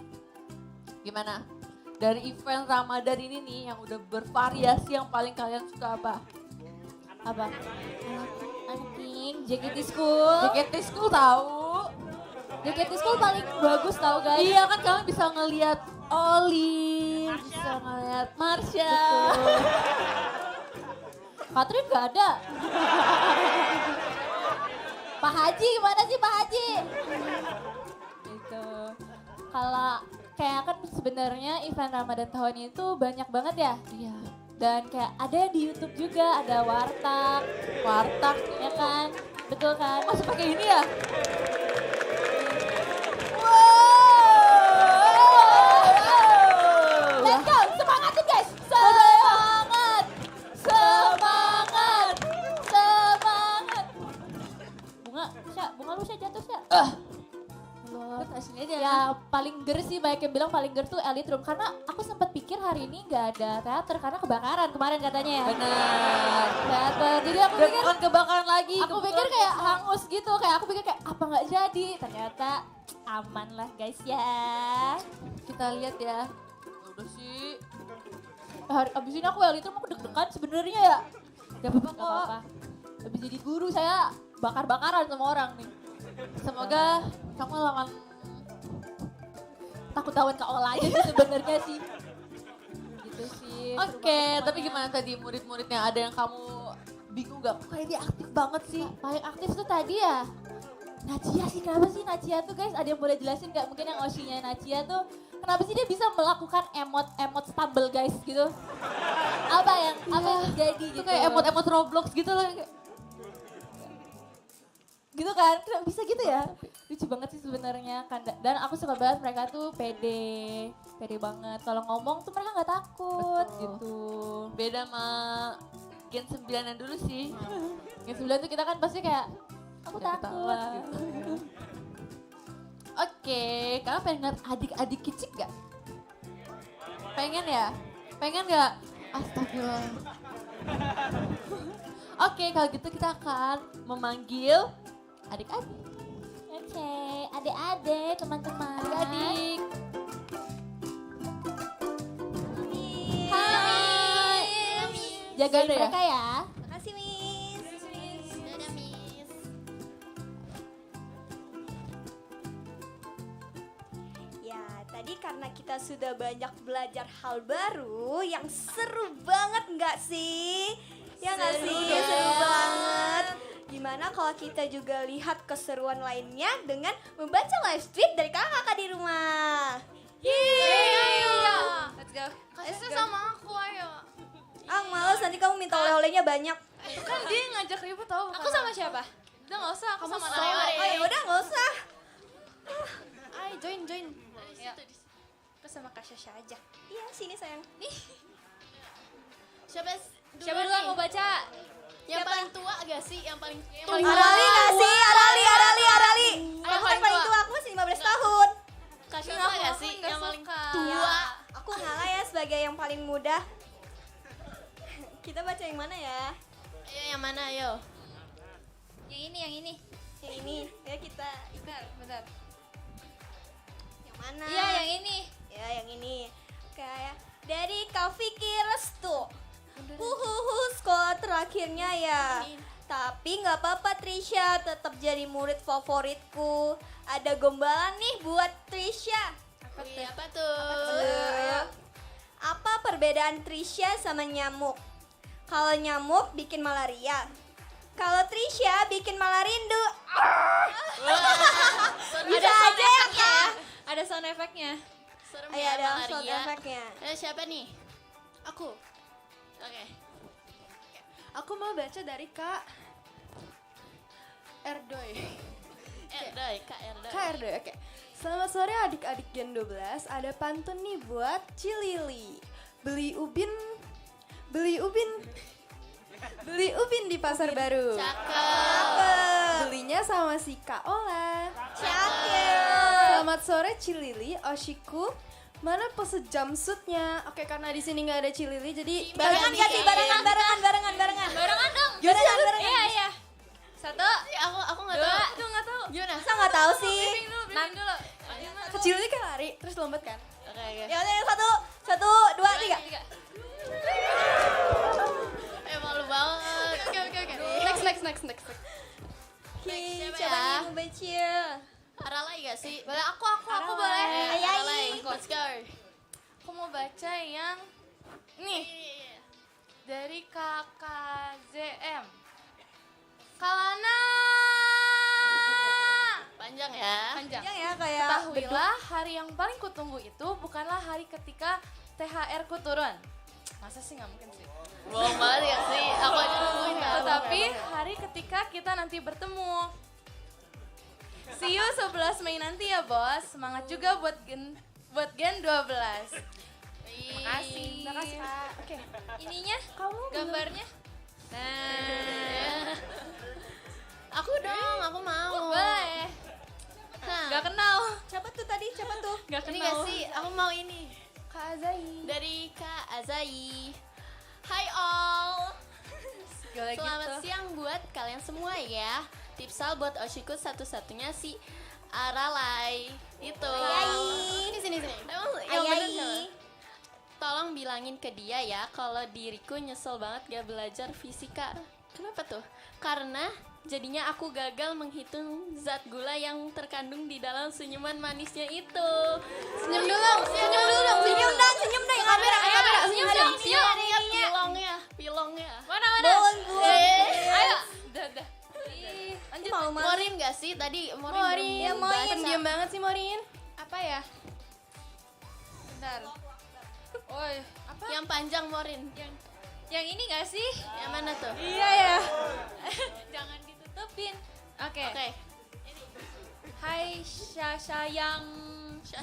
Gimana? Dari event Ramadan ini nih yang udah bervariasi yang paling kalian suka apa? Apa? Anjing, JKT School. JKT School tahu. JKT School paling bagus tau guys. Iya kan kalian bisa ngelihat Oli, bisa ngelihat Marsha. Katrin gak ada. Pak Haji gimana sih Pak Haji? Gitu. Kalau kayak kan sebenarnya event Ramadan tahun ini tuh banyak banget ya. Iya. Dan kayak ada yang di YouTube juga, ada warteg, ya kan? Betul kan? Masih pakai ini ya? Let's go, semangatin guys! Semangat! Semangat! Semangat! Bunga lu Sya jatuh Sya. Sini aja. Ya paling ger sih banyak yang bilang paling ger tuh Elite Room. Karena aku sempat pikir hari ini gak ada teater karena kebakaran kemarin katanya ya. Benar. Teater, jadi aku Dan pikir bukan kebakaran lagi. aku pikir kayak hangus gitu, kayak aku pikir kayak apa nggak jadi, ternyata aman lah guys ya. Kita lihat ya. Udah sih. Hari abis ini aku Elite Room aku deg-degan sebenarnya ya. Gak apa-apa Gak kok. apa-apa. Habis jadi guru saya bakar-bakaran sama orang nih. Semoga kamu lawan Takut tawan ke olah aja sih sebenarnya sih. Gitu sih. Oke, tapi gimana tadi murid-muridnya? Ada yang kamu bingung gak? Kok kayak dia aktif banget sih? Paling aktif tuh tadi ya Najia sih, kenapa sih Najia tuh guys? Ada yang boleh jelasin gak? Mungkin yang Oshinya Najia tuh kenapa sih dia bisa melakukan emot stumble guys gitu? Apa yang terjadi Itu gitu? kayak emot-emot Roblox gitu loh. Gitu kan? Kenapa bisa gitu ya? Lucu banget sih sebenarnya kan. Dan aku suka banget mereka tuh pede banget. Kalau ngomong tuh mereka nggak takut gitu. Beda sama Gen 9 yang dulu sih. Yang sebelah tuh kita kan pasti kayak aku Udah takut. ketawa gitu. Oke, kalian pengen ngeliat adik-adik kicik gak? Pengen ya? Pengen gak? Astagfirullah. Oke, kalau gitu kita akan memanggil adik-adik. Oke, adik-adik, teman-teman. Adik-adik. Hai. Jagain Ada ya? mereka ya. Makasih Miss. Dadah Miss. Ya, tadi karena kita sudah banyak belajar hal baru yang seru banget nggak sih? Ya nggak sih? dong. Seru banget. Gimana kalau kita juga lihat keseruan lainnya dengan membaca live tweet dari kakak-kakak di rumah? Ayo. Let's go. Kasih sama aku ayo. Ah, males nanti kamu minta oleh-olehnya banyak. Itu kan dia ngajak ribut tau. Aku sama siapa? Udah gak usah, aku sama Oh Naya. ya udah nggak usah. Ayo join. Ya. Aku sama Kak Syasha aja. Iya sini sayang. Siapa Siapa duluan mau baca? Yang paling tua gak sih? Yang paling Arali nggak sih? Arali. Ayo, Kamu kan paling paling tua. tua, aku masih 15 tahun. Kak Syasha gak sih? Yang paling tua. Ya, aku ngalah ya sebagai yang paling muda. Kita baca yang mana ya? Ayo yang mana ayo? Yang ini. Yang ini. Ya kita Bentar. yang mana? Iya yang ini. Ya yang ini. Kayak dari Kak Vicky Restu. Sekolah terakhirnya ya. Tapi nggak apa-apa Trisha, tetap jadi murid favoritku. Ada gombalan nih buat Trisha. Apa tuh? Ayo. Apa perbedaan Trisha sama nyamuk? Kalau nyamuk bikin malaria. Kalau Trisha bikin malarindu. Bisa aja ya Kak. Ada sound efeknya. Serem Ayo ya ada sound malaria. efeknya. Ayo siapa nih? Aku. Oke. Aku mau baca dari Kak Erdoy. Erdoy, Kak Erdoy. Kak Erdoy, oke. Selamat sore adik-adik Gen 12, ada pantun nih buat Cilili. Beli ubin di pasar baru. Cakep. Belinya sama si Kak Ola. Cakep. Selamat sore Cilili, Oshiku. Mana pose jumpsuitnya? Oke, karena di sini nggak ada Cilili, jadi Barengan gak sih? Barengan dong. Yaudah, Barengan. Iya. Satu. Aku nggak tahu. Aduh nggak tahu. Gimana? Saya nggak tahu sih. Briefing dulu. ke Cilili kan lari, terus lompat kan? Oke. Ya udah satu, dua, tiga. Malu banget. Oke. Next. Siapa Coba ya? nih membaca. Aralai gak sih? Boleh aku boleh. Aralai. Let's go. Aku mau baca yang nih dari KKZM. Kalana. Panjang ya. Panjang. Yang ya kayak Ketahuilah hari yang paling kutunggu itu bukanlah hari ketika THR ku turun. Masa sih nggak mungkin sih. Bohong banget ya sih. Aku aja nungguin ya. Tetapi hari ketika kita nanti bertemu. See you 11 Mei nanti ya bos. Semangat juga buat Gen 12. Makasih. Makasih Kak. Oke. Ininya Kamu gambarnya. Nah, Aku dong, aku mau. boleh. Gak kenal. siapa tuh tadi? Siapa tuh? Gak Ini kenal. gak sih? Aku mau ini. Kak Azai. Dari Kak Azai. Hai all. Gak Selamat siang buat kalian semua ya. Tipsal buat Oshiku satu-satunya si Aralai. Itu. Ayai. Sini. Emang yang bener Ayai. siapa? Tolong bilangin ke dia ya kalau diriku nyesel banget gak belajar fisika. Kenapa tuh? Karena jadinya aku gagal menghitung zat gula yang terkandung di dalam senyuman manisnya itu. Senyum dulu. Senyum dong. Kamera. Senyum dong. Pilongnya. Mana? Ayo. Udah. Lanjut. Malu-malu. Morin gak sih tadi? Morin. Ya, Morin. pendiam banget sih Morin. Apa ya? Bentar. Oi, apa? Yang panjang Morin. Yang ini gak sih? Yang mana tuh? Iya ya. Jangan ditutupin. Oke. Oke. Hai Shasha yang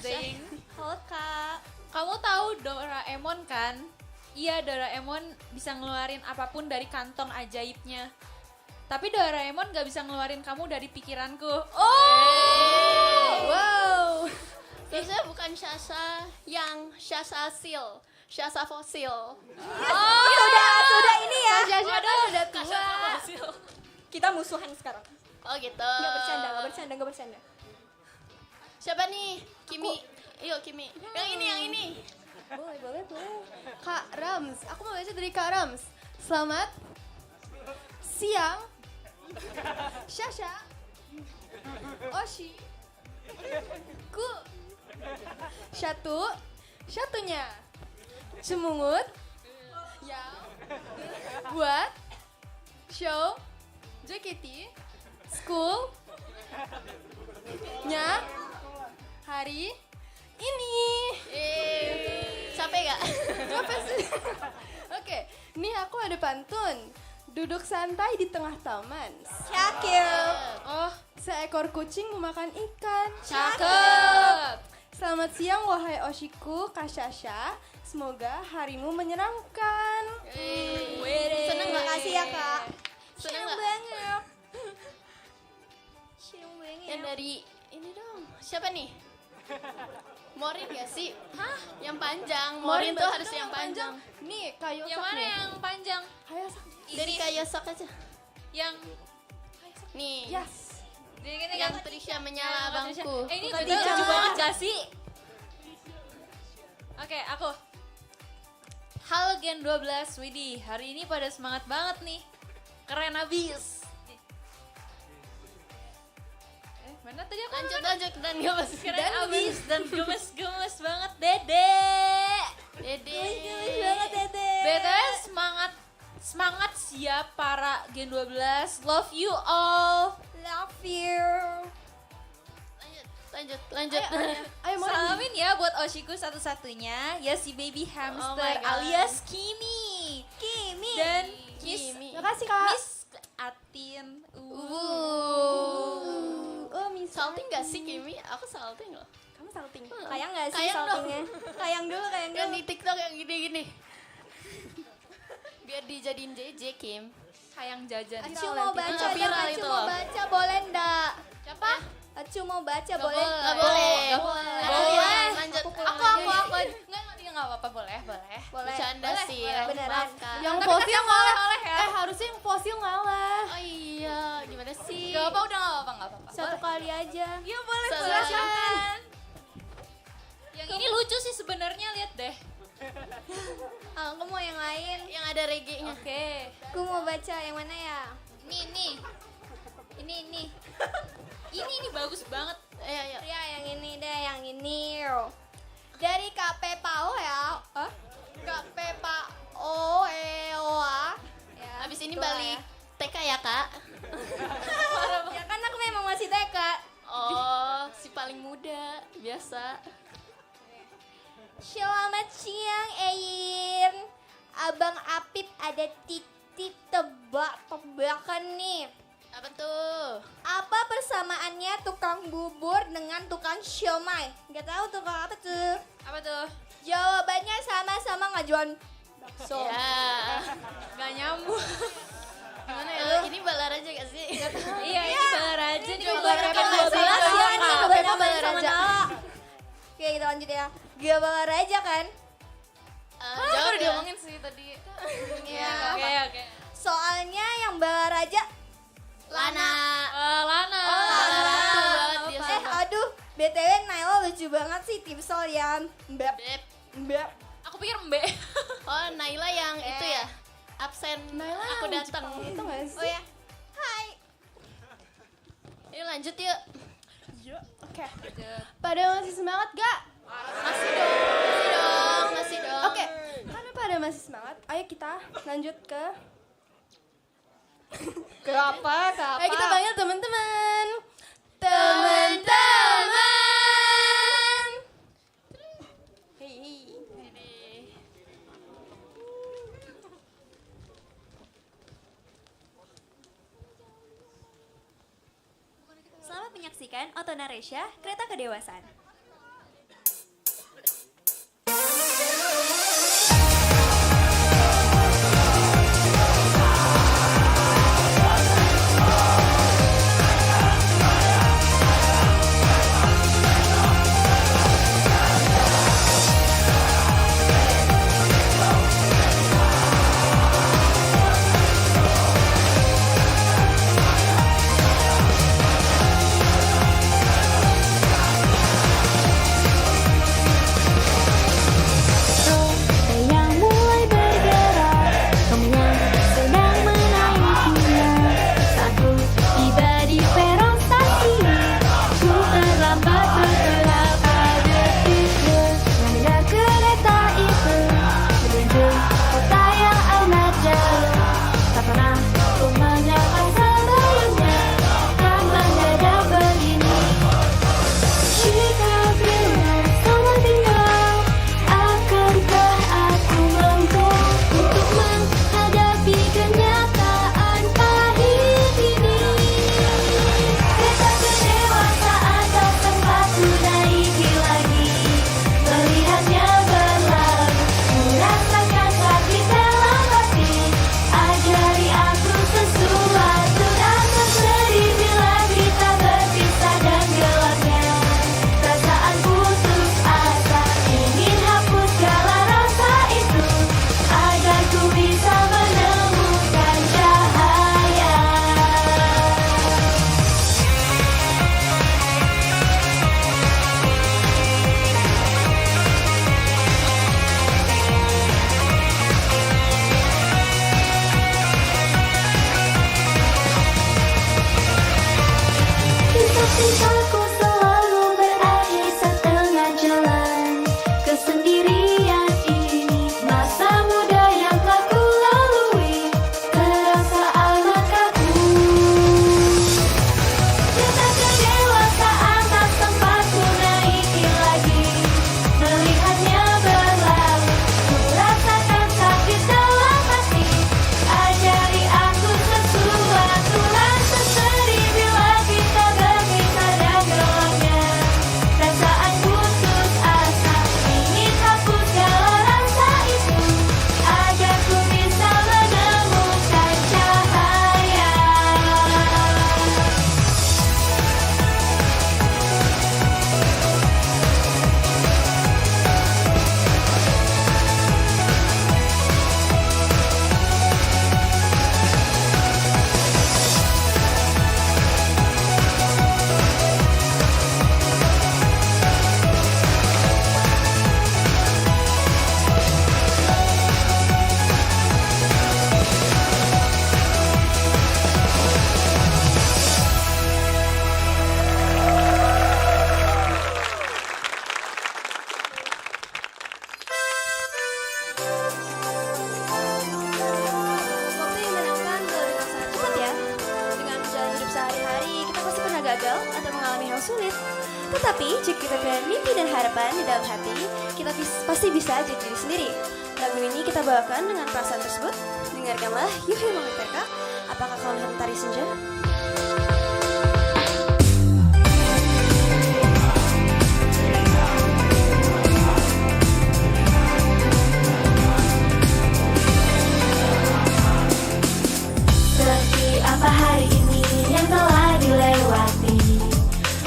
Zing. Halo Kak. Kamu tahu Doraemon kan? Iya, Doraemon bisa ngeluarin apapun dari kantong ajaibnya. Tapi Doraemon gak bisa ngeluarin kamu dari pikiranku. Wow. Terusnya bukan Shasha yang Shasha Sil. Shasha Fosil. Sudah ini ya. Udah tua. Kita musuhan sekarang. Oh gitu. Gak bercanda. Siapa nih? Kimi. Yuk Kimi. Yang ini. Boleh. Kak Rams, aku mau baca dari Kak Rams. Selamat siang. Shasha. Oshi. Ku. Satunya. Cemungut. Ya. Buat show JKT School nya hari ini. Capek gak? Apa sih? Oke, nih aku ada pantun. Duduk santai di tengah taman. Cakep. Oh, seekor kucing memakan ikan. Cakep. Selamat siang wahai Oshiku, Kak Shasha. Semoga harimu menyenangkan. Seneng gak? Makasih ya Kak. Seneng gak? banget. Yang dari ini dong. Siapa nih? Morin gak sih? Hah? Yang panjang. Morin tuh harus yang panjang. Nih, Kayosak Yang mana nih. yang panjang? Kayosak. Dari Kayosok aja. Yang Nih. Yes. Yang Trisha menyala abangku. ini Bukan betul Trisha. lucu banget gak sih? Oke, aku. Halo Gen 12, Widih. Hari ini pada semangat banget nih. Keren abis. Mana tadi aku? Lanjut dan gak masuk. Keren abis dan gemes-gemes banget, Dede. Dede. Banget Dede. Bete semangat siap para Gen 12. Love you all. Love you. Lanjut. Ayo Morin. Salamin ya buat Oshiku satu-satunya. Ya si baby hamster my God. alias Kimi. Kimi. Dan Miss Kimi. Makasih Kak. Miss Atin. Oh, Miss. Salting gak sih Kimi? Aku salting loh. Kamu salting. Kayang nggak sih Kayang dong. saltingnya? Kayang dulu, kayang Yang dulu. di TikTok yang gini-gini. Biar dijadiin JJ Kim. Sayang jajan. Acu mau baca dong, viral Acu itu mau loh. baca boleh ndak? Siapa? Acu mau baca Gak boleh? boleh. Gak boleh. Gak boleh. Gak boleh. Lanjut. Aku. Enggak apa-apa, boleh. Boleh. Bercanda Boleh. sih. Beneran. Maafkan. Yang fosil ngalah. ya. Harusnya yang fosil ngalah. Oh iya, gimana sih? Gak apa, udah gak apa-apa. Satu kali aja. Iya boleh, Silakan. Yang ini lucu sih sebenarnya, lihat deh. Aku mau yang lain. Yang ada reggae-nya. Oke. Aku mau baca yang mana ya? Ini. Ini bagus banget. Ayo. Ya yang ini deh, yang ini. Dari KP Pao ya. KP Pao Eoa. Ya, Abis ini itulah balik ya. TK ya kak? Ya kan aku memang masih TK. Oh, si paling muda, biasa. Selamat siang Ein. Abang Apip ada titik tebak-tebakan nih. Apa tuh? Apa persamaannya tukang bubur dengan tukang siomay? Gak tahu tukang apa tuh. Apa tuh? Jawabannya sama-sama ngajuan bakso. Ya. Gak nyambung. Gimana ya? Ini Balaraja gak sih? Iya, ini Balaraja nih. Kan nggak jelas ya ini kebanyakan sama Nala. Oke kita lanjut ya. Gak bawa raja kan? Jawab Udah ya. diomongin sih tadi. Iya. Oke. Soalnya yang bawa raja Lana. Lana. Balaratu banget dia. aduh, BTW Naila lucu banget sih tipsol ya. Mbak. Beb. Mbak. Aku pikir Mbe. Oh, Naila yang itu ya? Absen aku datang. Itu gak sih? Oh ya. Hai. Yuk lanjut yuk. Oke. Pada masih semangat gak? Masih dong. Oke. Karena pada masih semangat, ayo kita lanjut ke Apa? Ayo kita panggil teman-teman. Teman-teman. Hei. Selamat menyaksikan Otonaresya, Kereta Kedewasaan. Ajari aku sesuatu rasa sedih bila kita berpisah. gagal atau mengalami hal sulit. Tetapi jika kita punya mimpi dan harapan di dalam hati, kita pasti bisa jadi diri sendiri. Lagu ini kita bawakan dengan perasaan tersebut. Dengarkanlah Yuhi Mamiterka. Apakah kau lihat mentari senja? Seperti apa hari ini yang telah dilewati,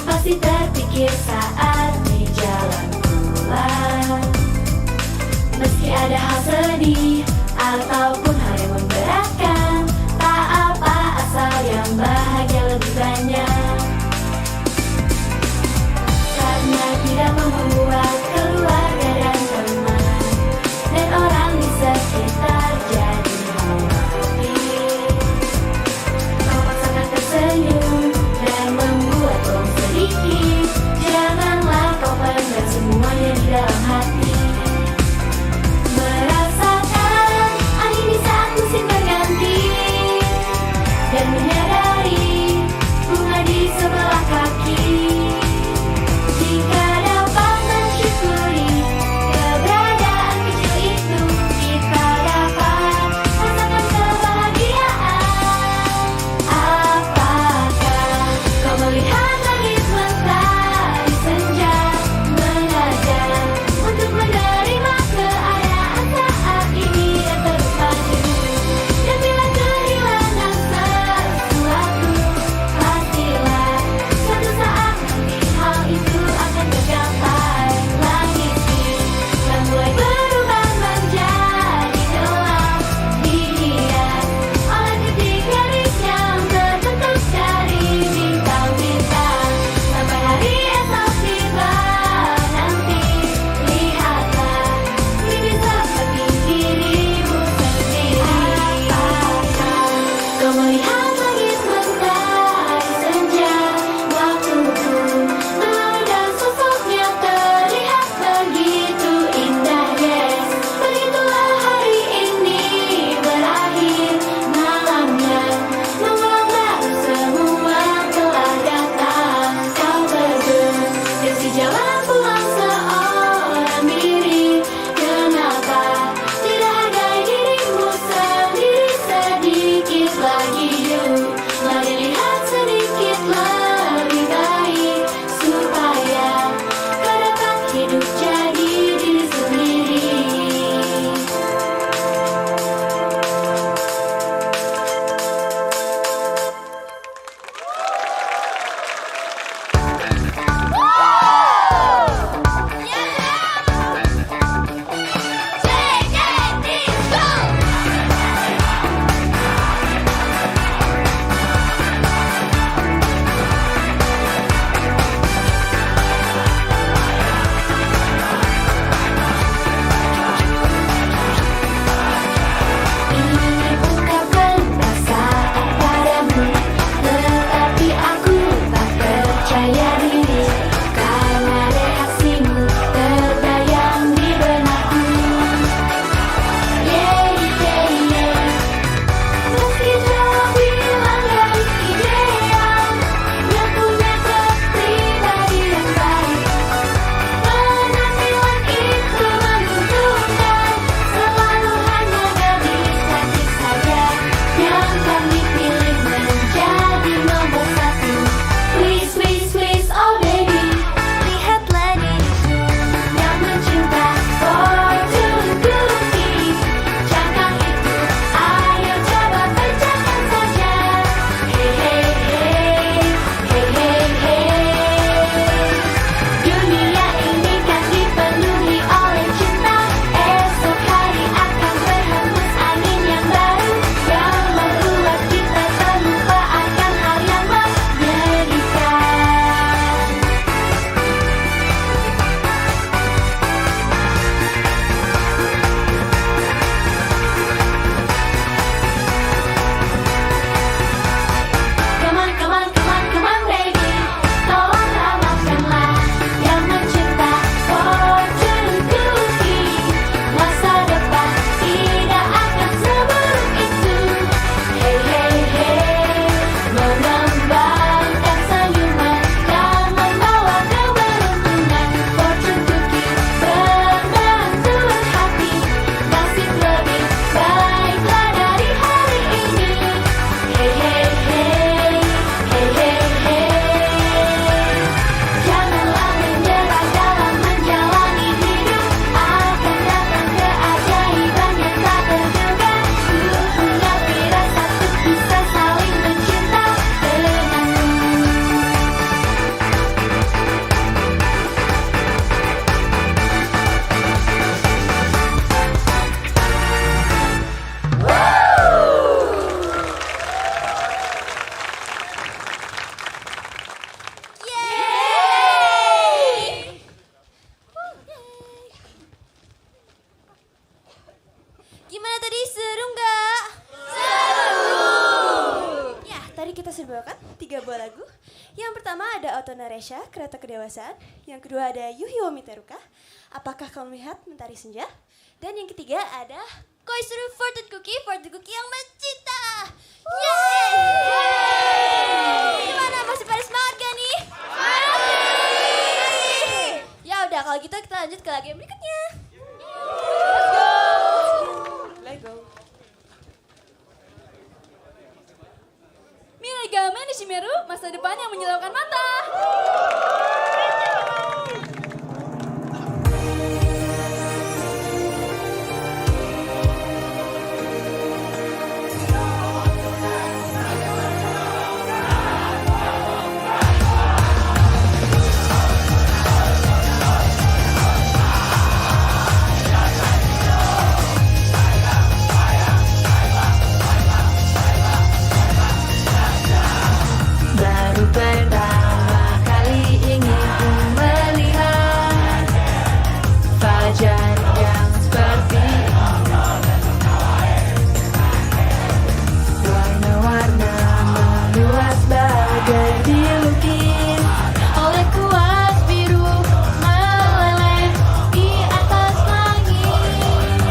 pasti terpikir saat di jalan pulang. Meski ada hal sedih ataupun hal yang memberatkan, tak apa asal yang bahagia lebih banyak. Karena tidak membuat keluarga dan teman dan orang di sekitar jadi khawatir. Kau paksakan tersenyum dan membuat bohong sedikit. Janganlah kau pendam semuanya di dalam hati. Merasakan angin di saat musim berganti dan menyadari bunga di sebelah kaki. Jika dapat mensyukuri keberadaan kecil itu, kita dapat rasakan kebahagiaan. Apakah kau melihat langit mentari senja mengajar untuk menerima keadaan saat ini dan terus maju? Dan bila kehilangan sesuatu, membawakan 3 buah lagu. Yang pertama ada Otonaresha, Kereta Kedewasaan. Yang kedua ada Yuhio Miteruka, Apakah Kau Melihat Mentari Senja. Dan yang ketiga ada Koizuru Fortune Cookie yang mencinta. Yeay! Gimana, masih pada semangat gak nih? Ya udah, kalau gitu kita lanjut ke lagu yang berikutnya. Let's go. Miragame Nishimeru, masa depan yang menyilaukan mata. Baru pertama kali ingin ku melihat fajar yang seperti ini. Warna-warna meluas bagai dilukis oleh kuas biru meleleh di atas langit.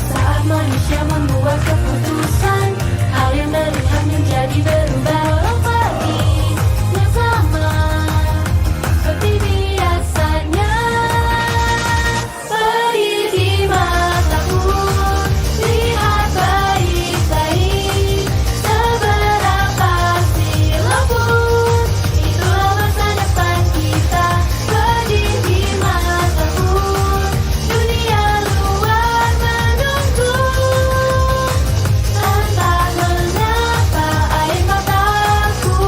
Saat manusia membuat keputusan, hal yang terlihat menjadi berubah. Seperti biasanya, perih di mataku, lihat baik-baik, seberapa silau pun, itulah masa depan kita. Perih di mataku, dunia luar menunggu, entah mengapa air mataku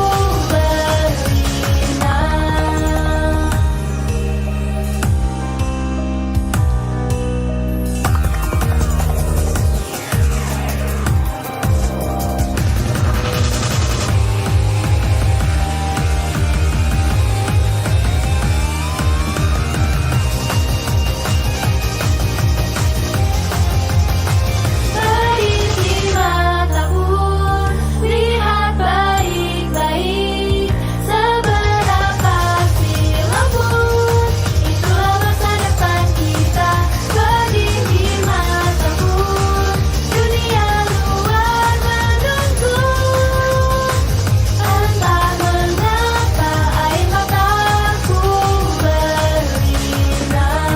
perih di mataku, lihat baik-baik, seberapa silau pun, itulah masa depan kita. Perih di mataku, dunia luar menunggu, entah mengapa air mataku berlinang.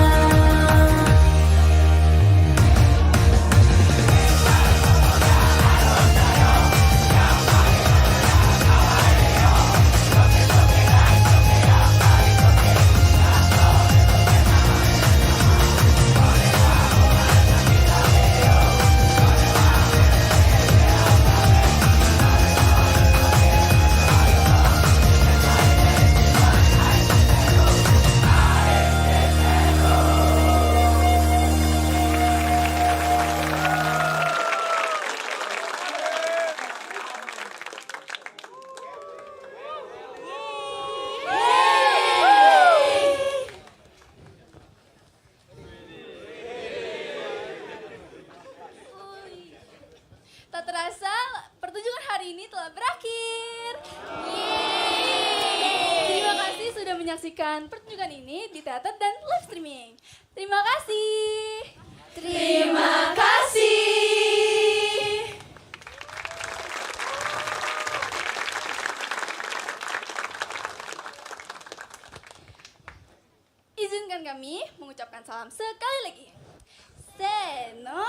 Tak terasa, pertunjukan hari ini telah berakhir. Terima kasih sudah menyaksikan pertunjukan ini di teater dan live streaming. Terima kasih. Terima kasih. Izinkan kami mengucapkan salam sekali lagi. Seno.